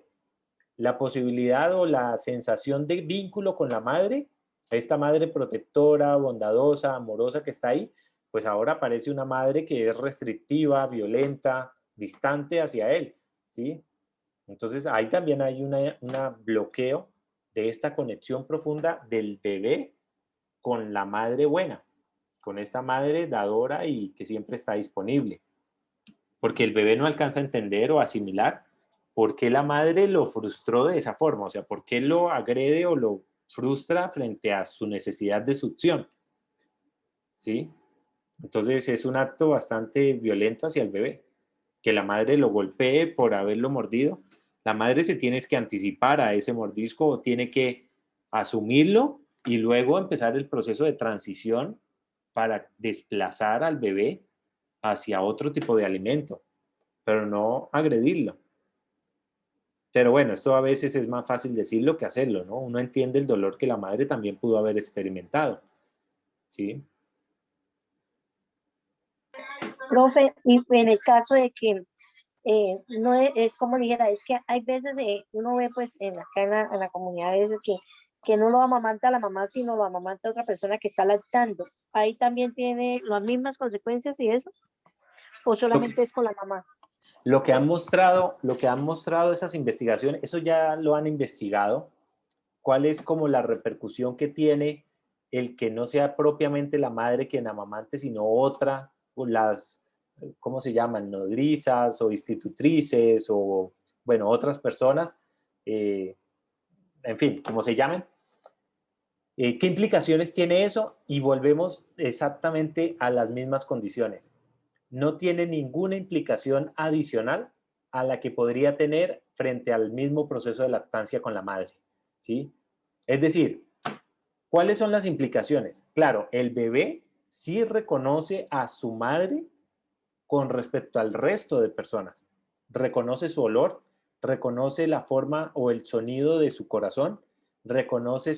La posibilidad o la sensación de vínculo con la madre, esta madre protectora, bondadosa, amorosa que está ahí, pues ahora aparece una madre que es restrictiva, violenta, distante hacia él, ¿sí? Entonces ahí también hay un bloqueo de esta conexión profunda del bebé con la madre buena, con esta madre dadora y que siempre está disponible, porque el bebé no alcanza a entender o asimilar por qué la madre lo frustró de esa forma, o sea, por qué lo agrede o lo frustra frente a su necesidad de succión, ¿sí? Entonces es un acto bastante violento hacia el bebé, que la madre lo golpee por haberlo mordido. La madre se tiene que anticipar a ese mordisco o tiene que asumirlo y luego empezar el proceso de transición para desplazar al bebé hacia otro tipo de alimento, pero no agredirlo. Pero bueno, esto a veces es más fácil decirlo que hacerlo, ¿no? Uno entiende el dolor que la madre también pudo haber experimentado, ¿sí? Profe, y en el caso de que no es como dijera, es que hay veces uno ve pues acá en la comunidad a veces que no lo amamanta la mamá, sino lo amamanta otra persona que está lactando. Ahí también tiene las mismas consecuencias y eso, o Lo que, solamente es con la mamá. lo que han mostrado esas investigaciones, eso ya lo han investigado, cuál es como la repercusión que tiene el que no sea propiamente la madre quien amamante, sino otra, o las, ¿cómo se llaman? Nodrizas o institutrices o, bueno, otras personas, en fin, como se llamen. ¿Qué implicaciones tiene eso? Y volvemos exactamente a las mismas condiciones. No tiene ninguna implicación adicional a la que podría tener frente al mismo proceso de lactancia con la madre, ¿sí? Es decir, ¿cuáles son las implicaciones? Claro, el bebé sí reconoce a su madre con respecto al resto de personas. Reconoce su olor, reconoce la forma o el sonido de su corazón, reconoce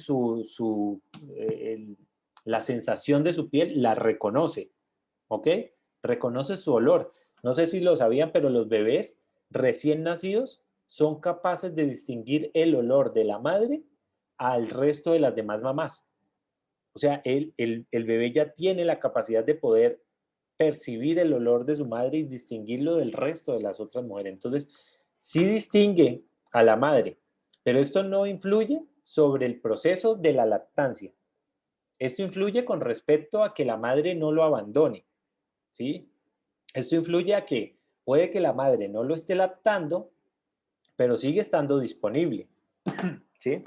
la sensación de su piel, la reconoce, ¿ok? Reconoce su olor. No sé si lo sabían, pero los bebés recién nacidos son capaces de distinguir el olor de la madre al resto de las demás mamás. O sea, el bebé ya tiene la capacidad de poder percibir el olor de su madre y distinguirlo del resto de las otras mujeres. Entonces, sí distingue a la madre, pero esto no influye sobre el proceso de la lactancia. Esto influye con respecto a que la madre no lo abandone, ¿sí? Esto influye a que puede que la madre no lo esté lactando, pero sigue estando disponible, ¿sí?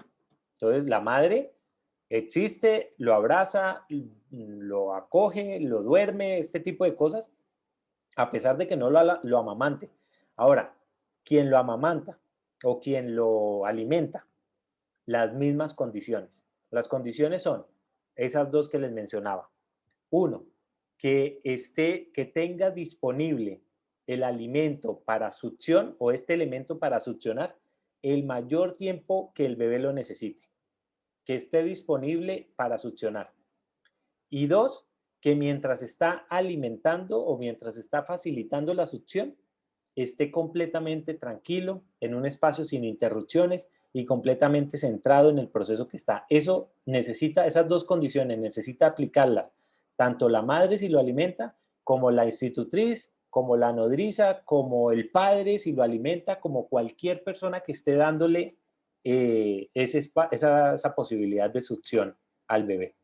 Entonces, la madre existe, lo abraza, lo acoge, lo duerme, este tipo de cosas, a pesar de que no lo amamante. Ahora, quien lo amamanta o quien lo alimenta, las mismas condiciones. Las condiciones son esas dos que les mencionaba. Uno, que tenga disponible el alimento para succión o este elemento para succionar el mayor tiempo que el bebé lo necesite, que esté disponible para succionar. Y dos, que mientras está alimentando o mientras está facilitando la succión, esté completamente tranquilo, en un espacio sin interrupciones y completamente centrado en el proceso que está. Eso necesita, esas dos condiciones, necesita aplicarlas tanto la madre si lo alimenta, como la institutriz, como la nodriza, como el padre si lo alimenta, como cualquier persona que esté dándole esa posibilidad de succión al bebé.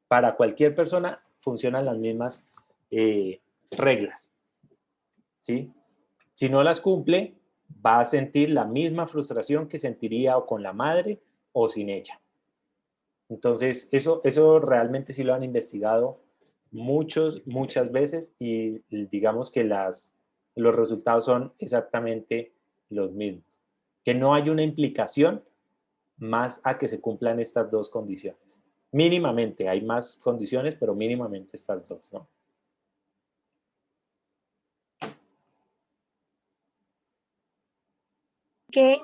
Para cualquier persona funcionan las mismas reglas, ¿sí? Si no las cumple, va a sentir la misma frustración que sentiría o con la madre o sin ella. Entonces, eso realmente sí lo han investigado muchas veces y digamos que los resultados son exactamente los mismos. Que no hay una implicación más a que se cumplan estas dos condiciones. Mínimamente, hay más condiciones, pero mínimamente estas dos, ¿no?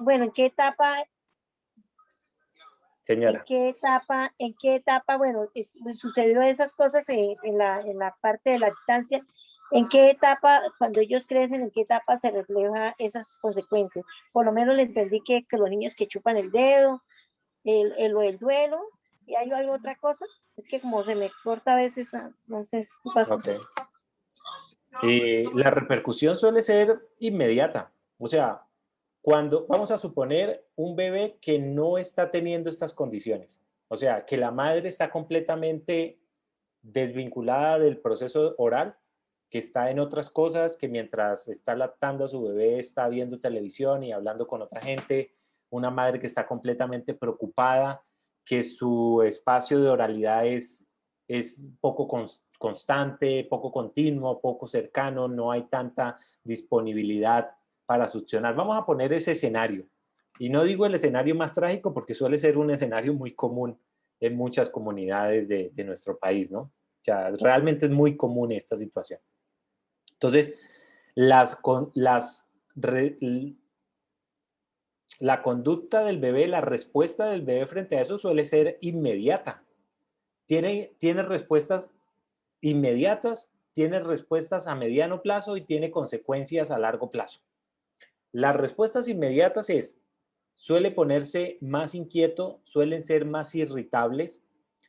Bueno, Señora. en qué etapa, bueno, sucedió esas cosas en la parte de lactancia? ¿En qué etapa, cuando ellos crecen, en qué etapa se refleja esas consecuencias? Por lo menos le entendí que los niños que chupan el dedo, el duelo, y hay otra cosa, es que como se me corta a veces, no sé qué pasa. Okay. La repercusión suele ser inmediata. O sea, cuando vamos a suponer un bebé que no está teniendo estas condiciones, o sea, que la madre está completamente desvinculada del proceso oral, que está en otras cosas, que mientras está lactando a su bebé está viendo televisión y hablando con otra gente, una madre que está completamente preocupada, que su espacio de oralidad es poco constante, poco continuo, poco cercano, no hay tanta disponibilidad para succionar. Vamos a poner ese escenario. Y no digo el escenario más trágico porque suele ser un escenario muy común en muchas comunidades de nuestro país, ¿no? O sea, realmente es muy común esta situación. Entonces, la conducta del bebé, la respuesta del bebé frente a eso suele ser inmediata. Tiene respuestas inmediatas, tiene respuestas a mediano plazo y tiene consecuencias a largo plazo. Las respuestas inmediatas suele ponerse más inquieto, suelen ser más irritables,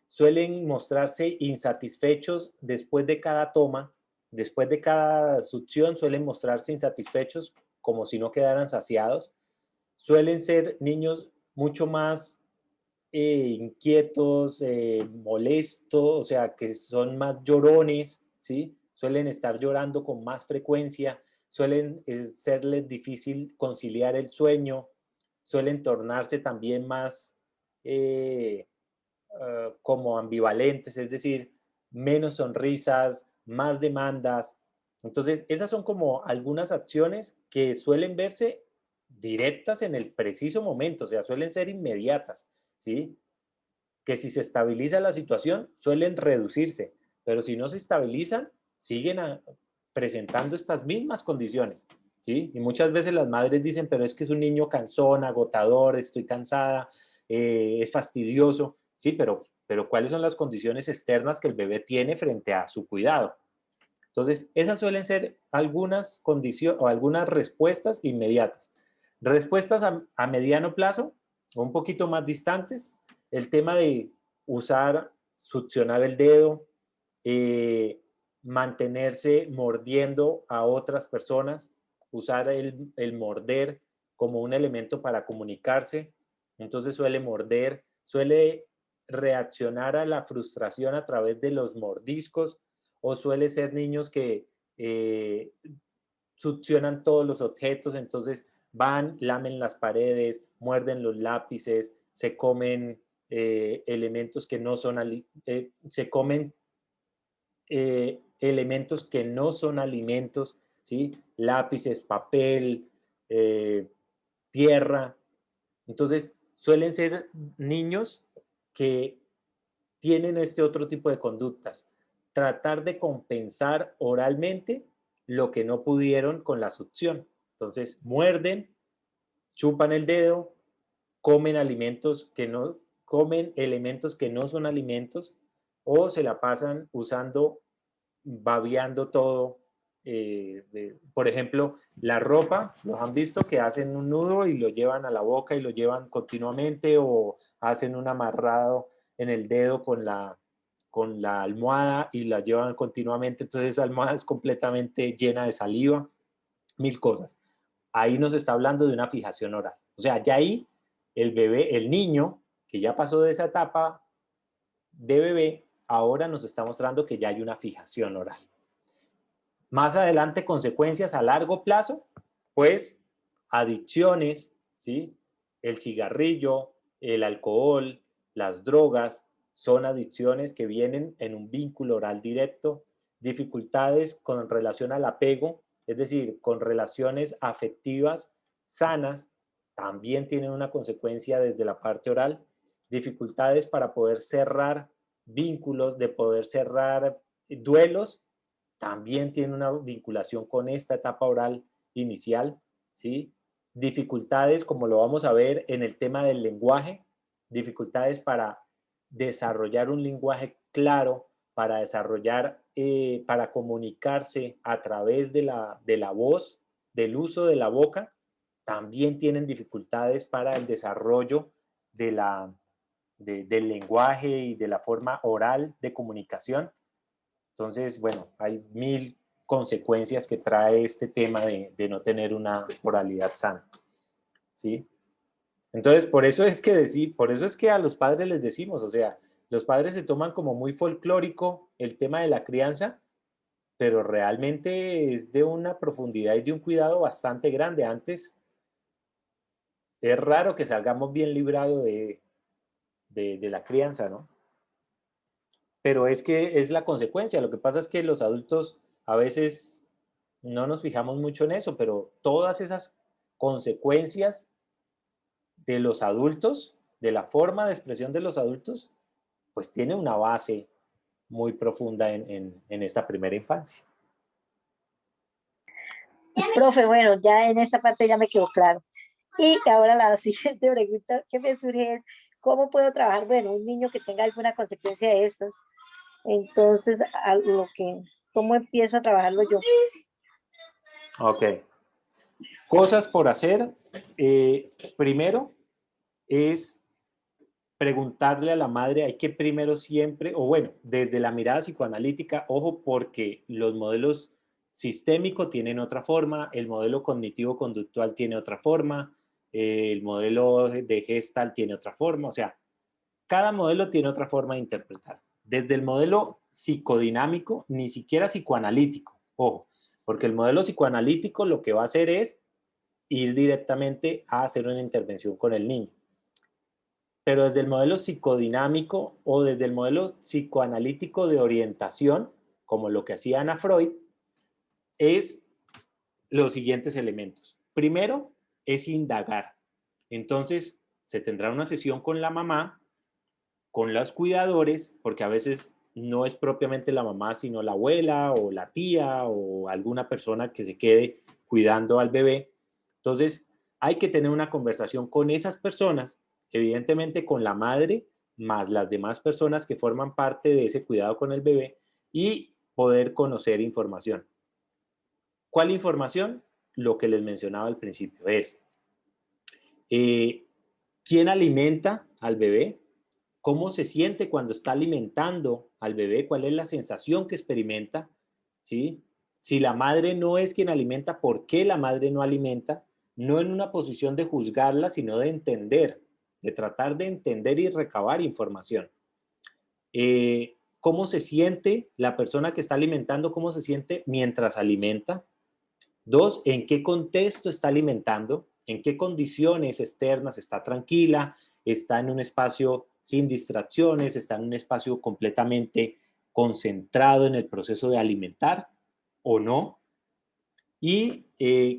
suelen mostrarse insatisfechos después de cada toma, después de cada succión suelen mostrarse insatisfechos como si no quedaran saciados, suelen ser niños mucho más inquietos, molestos, o sea, que son más llorones, ¿sí? Suelen estar llorando con más frecuencia, suelen serles difícil conciliar el sueño, suelen tornarse también más como ambivalentes, es decir, menos sonrisas, más demandas. Entonces, esas son como algunas acciones que suelen verse directas en el preciso momento, o sea, suelen ser inmediatas, ¿sí? Que si se estabiliza la situación, suelen reducirse, pero si no se estabilizan, siguen presentando estas mismas condiciones, ¿sí? Y muchas veces las madres dicen, pero es que es un niño cansón, agotador, estoy cansada, es fastidioso, ¿sí? Pero ¿cuáles son las condiciones externas que el bebé tiene frente a su cuidado? Entonces, esas suelen ser algunas condiciones o algunas respuestas inmediatas. Respuestas a mediano plazo, o un poquito más distantes, el tema de succionar el dedo, mantenerse mordiendo a otras personas, usar el morder como un elemento para comunicarse. Entonces suele morder, suele reaccionar a la frustración a través de los mordiscos, o suele ser niños que succionan todos los objetos, entonces van, lamen las paredes, muerden los lápices, se comen elementos que no son, se comen elementos que no son alimentos, ¿sí? Lápices, papel, tierra. Entonces, suelen ser niños que tienen este otro tipo de conductas. tratar de compensar oralmente lo que no pudieron con la succión. Entonces, muerden, chupan el dedo, comen alimentos que no, comen elementos que no son alimentos, o se la pasan usando, babeando todo. Por ejemplo, la ropa, ¿los han visto? Que hacen un nudo y lo llevan a la boca y lo llevan continuamente, o hacen un amarrado en el dedo con la almohada y la llevan continuamente, entonces esa almohada es completamente llena de saliva, mil cosas. Ahí nos está hablando de una fijación oral. O sea, ya ahí el bebé, el niño que ya pasó de esa etapa de bebé, ahora nos está mostrando que ya hay una fijación oral. Más adelante, consecuencias a largo plazo, pues adicciones, ¿sí? El cigarrillo, el alcohol, las drogas, son adicciones que vienen en un vínculo oral directo, dificultades con relación al apego, es decir, con relaciones afectivas sanas, también tienen una consecuencia desde la parte oral, dificultades para poder cerrar vínculos, de poder cerrar duelos, también tiene una vinculación con esta etapa oral inicial, ¿sí? Dificultades, como lo vamos a ver en el tema del lenguaje, dificultades para desarrollar un lenguaje claro, para desarrollar, para comunicarse a través de la voz, del uso de la boca, también tienen dificultades para el desarrollo del lenguaje y de la forma oral de comunicación. Entonces, bueno, hay mil consecuencias que trae este tema de no tener una oralidad sana, ¿sí? Entonces, por eso es que a los padres les decimos, o sea, los padres se toman como muy folclórico el tema de la crianza, pero realmente es de una profundidad y de un cuidado bastante grande. Antes es raro que salgamos bien librados de la crianza, ¿no? Pero es que es la consecuencia. Lo que pasa es que los adultos a veces no nos fijamos mucho en eso, pero todas esas consecuencias de los adultos, de la forma de expresión de los adultos, pues tiene una base muy profunda en esta primera infancia. Profe, bueno, ya en esta parte ya me quedó claro. Y ahora la siguiente pregunta que me surge es, ¿cómo puedo trabajar? Bueno, un niño que tenga alguna consecuencia de estas, entonces, ¿cómo empiezo a trabajarlo yo? Ok. Cosas por hacer. Primero es preguntarle a la madre, hay que primero siempre, o bueno, desde la mirada psicoanalítica, ojo, porque los modelos sistémicos tienen otra forma, el modelo cognitivo-conductual tiene otra forma, el modelo de Gestalt tiene otra forma, o sea, cada modelo tiene otra forma de interpretar. Desde el modelo psicodinámico, ni siquiera psicoanalítico, ojo, porque el modelo psicoanalítico lo que va a hacer es ir directamente a hacer una intervención con el niño. Pero desde el modelo psicodinámico o desde el modelo psicoanalítico de orientación, como lo que hacía Ana Freud, es los siguientes elementos. Primero, es indagar. Entonces, se tendrá una sesión con la mamá, con los cuidadores, porque a veces no es propiamente la mamá, sino la abuela o la tía o alguna persona que se quede cuidando al bebé. Entonces, hay que tener una conversación con esas personas, evidentemente con la madre, más las demás personas que forman parte de ese cuidado con el bebé, y poder conocer información. ¿Cuál información? Lo que les mencionaba al principio es, ¿quién alimenta al bebé? ¿Cómo se siente cuando está alimentando al bebé? ¿Cuál es la sensación que experimenta? ¿Sí? Si la madre no es quien alimenta, ¿por qué la madre no alimenta? No en una posición de juzgarla, sino de entender, de tratar de entender y recabar información. ¿Cómo se siente la persona que está alimentando? ¿Cómo se siente mientras alimenta? Dos, ¿en qué contexto está alimentando? ¿En qué condiciones externas? ¿Está tranquila? ¿Está en un espacio sin distracciones? ¿Está en un espacio completamente concentrado en el proceso de alimentar o no? ¿Y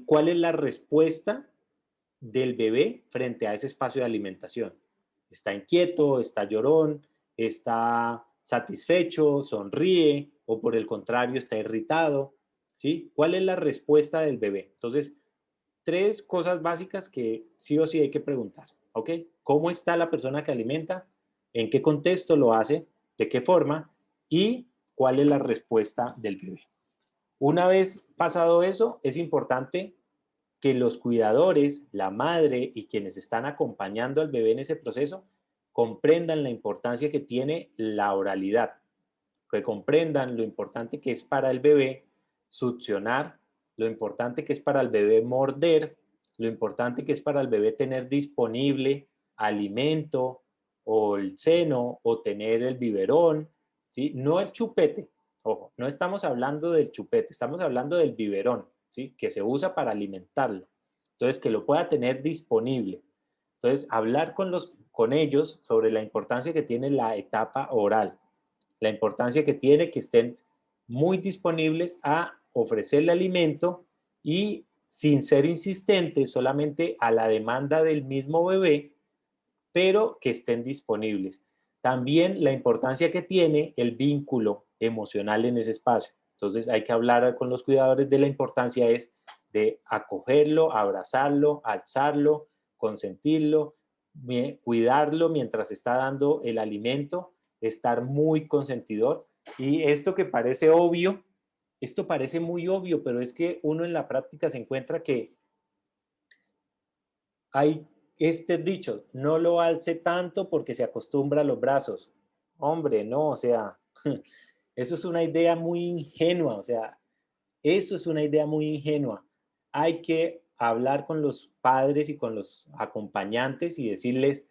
cuál es la respuesta del bebé frente a ese espacio de alimentación? ¿Está inquieto? ¿Está llorón? ¿Está satisfecho, sonríe, o por el contrario está irritado, ¿sí? ¿Cuál es la respuesta del bebé? Entonces, 3 cosas básicas que sí o sí hay que preguntar, ¿ok? ¿Cómo está la persona que alimenta? ¿En qué contexto lo hace? ¿De qué forma? ¿Y cuál es la respuesta del bebé? Una vez pasado eso, es importante que los cuidadores, la madre y quienes están acompañando al bebé en ese proceso comprendan la importancia que tiene la oralidad, que comprendan lo importante que es para el bebé succionar, lo importante que es para el bebé morder, lo importante que es para el bebé tener disponible alimento o el seno o tener el biberón, ¿sí? No el chupete, ojo, no estamos hablando del chupete, estamos hablando del biberón, ¿sí? Que se usa para alimentarlo. Entonces, que lo pueda tener disponible. Entonces, hablar con ellos sobre la importancia que tiene la etapa oral, la importancia que tiene que estén muy disponibles a ofrecerle alimento y sin ser insistentes solamente a la demanda del mismo bebé, pero que estén disponibles. También la importancia que tiene el vínculo emocional en ese espacio. Entonces hay que hablar con los cuidadores de la importancia es de acogerlo, abrazarlo, alzarlo, consentirlo, cuidarlo mientras está dando el alimento, estar muy consentidor. Y esto que parece obvio, esto parece muy obvio, pero es que uno en la práctica se encuentra que hay este dicho, no lo alce tanto porque se acostumbra a los brazos. Hombre, no, o sea, eso es una idea muy ingenua, o sea, eso es una idea muy ingenua. Hay que hablar con los padres y con los acompañantes y decirles,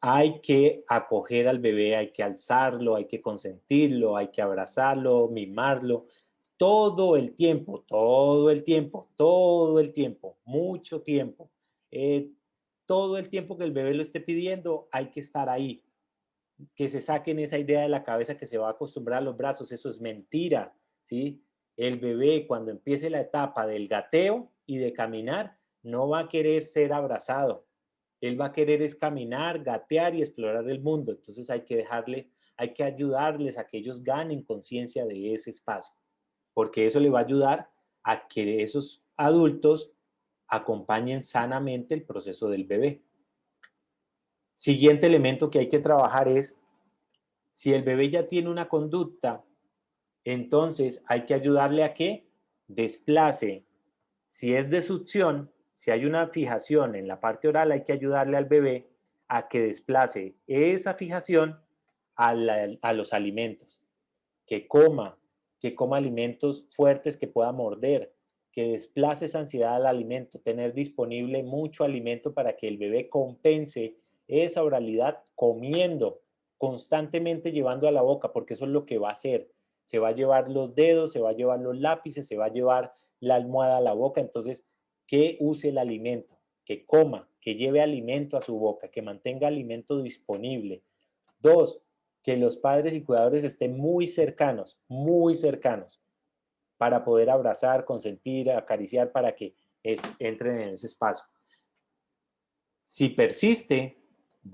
hay que acoger al bebé, hay que alzarlo, hay que consentirlo, hay que abrazarlo, mimarlo, todo el tiempo, todo el tiempo, todo el tiempo, mucho tiempo. Todo el tiempo que el bebé lo esté pidiendo, hay que estar ahí. Que se saquen esa idea de la cabeza que se va a acostumbrar a los brazos, eso es mentira, ¿sí? El bebé cuando empiece la etapa del gateo y de caminar, no va a querer ser abrazado. Él va a querer es caminar, gatear y explorar el mundo. Entonces hay que ayudarles a que ellos ganen conciencia de ese espacio, porque eso le va a ayudar a que esos adultos acompañen sanamente el proceso del bebé. Siguiente elemento que hay que trabajar es, si el bebé ya tiene una conducta, entonces hay que ayudarle a que desplace. Si es de succión, si hay una fijación en la parte oral, hay que ayudarle al bebé a que desplace esa fijación a los alimentos, que coma, que coma alimentos fuertes que pueda morder, que desplace esa ansiedad al alimento, tener disponible mucho alimento para que el bebé compense esa oralidad comiendo, constantemente llevando a la boca, porque eso es lo que va a hacer. Se va a llevar los dedos, se va a llevar los lápices, se va a llevar la almohada a la boca, entonces que use el alimento, que coma, que lleve alimento a su boca, que mantenga alimento disponible. 2, que los padres y cuidadores estén muy cercanos, para poder abrazar, consentir, acariciar, para que entren en ese espacio. Si persiste,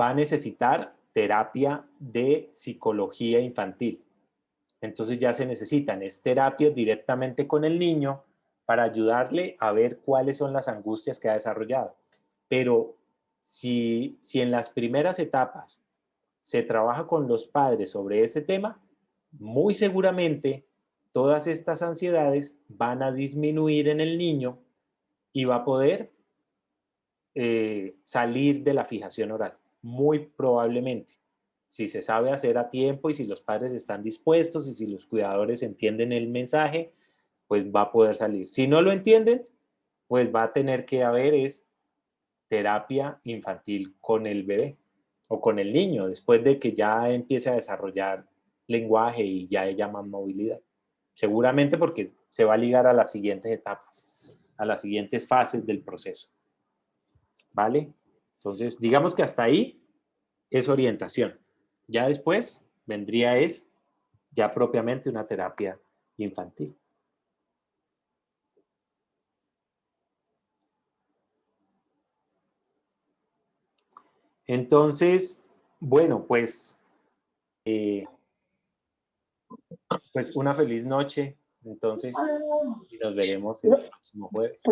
va a necesitar terapia de psicología infantil. Entonces ya se necesitan terapias directamente con el niño para ayudarle a ver cuáles son las angustias que ha desarrollado. Pero si en las primeras etapas se trabaja con los padres sobre este tema, muy seguramente todas estas ansiedades van a disminuir en el niño y va a poder salir de la fijación oral, muy probablemente. Si se sabe hacer a tiempo y si los padres están dispuestos y si los cuidadores entienden el mensaje, pues va a poder salir. Si no lo entienden, pues va a tener que haber terapia infantil con el bebé o con el niño, después de que ya empiece a desarrollar lenguaje y ya haya más movilidad. Seguramente porque se va a ligar a las siguientes etapas, a las siguientes fases del proceso. ¿Vale? Entonces, digamos que hasta ahí es orientación. Ya después vendría ya propiamente una terapia infantil. Entonces, bueno, pues Pues una feliz noche, entonces, y nos veremos el próximo jueves.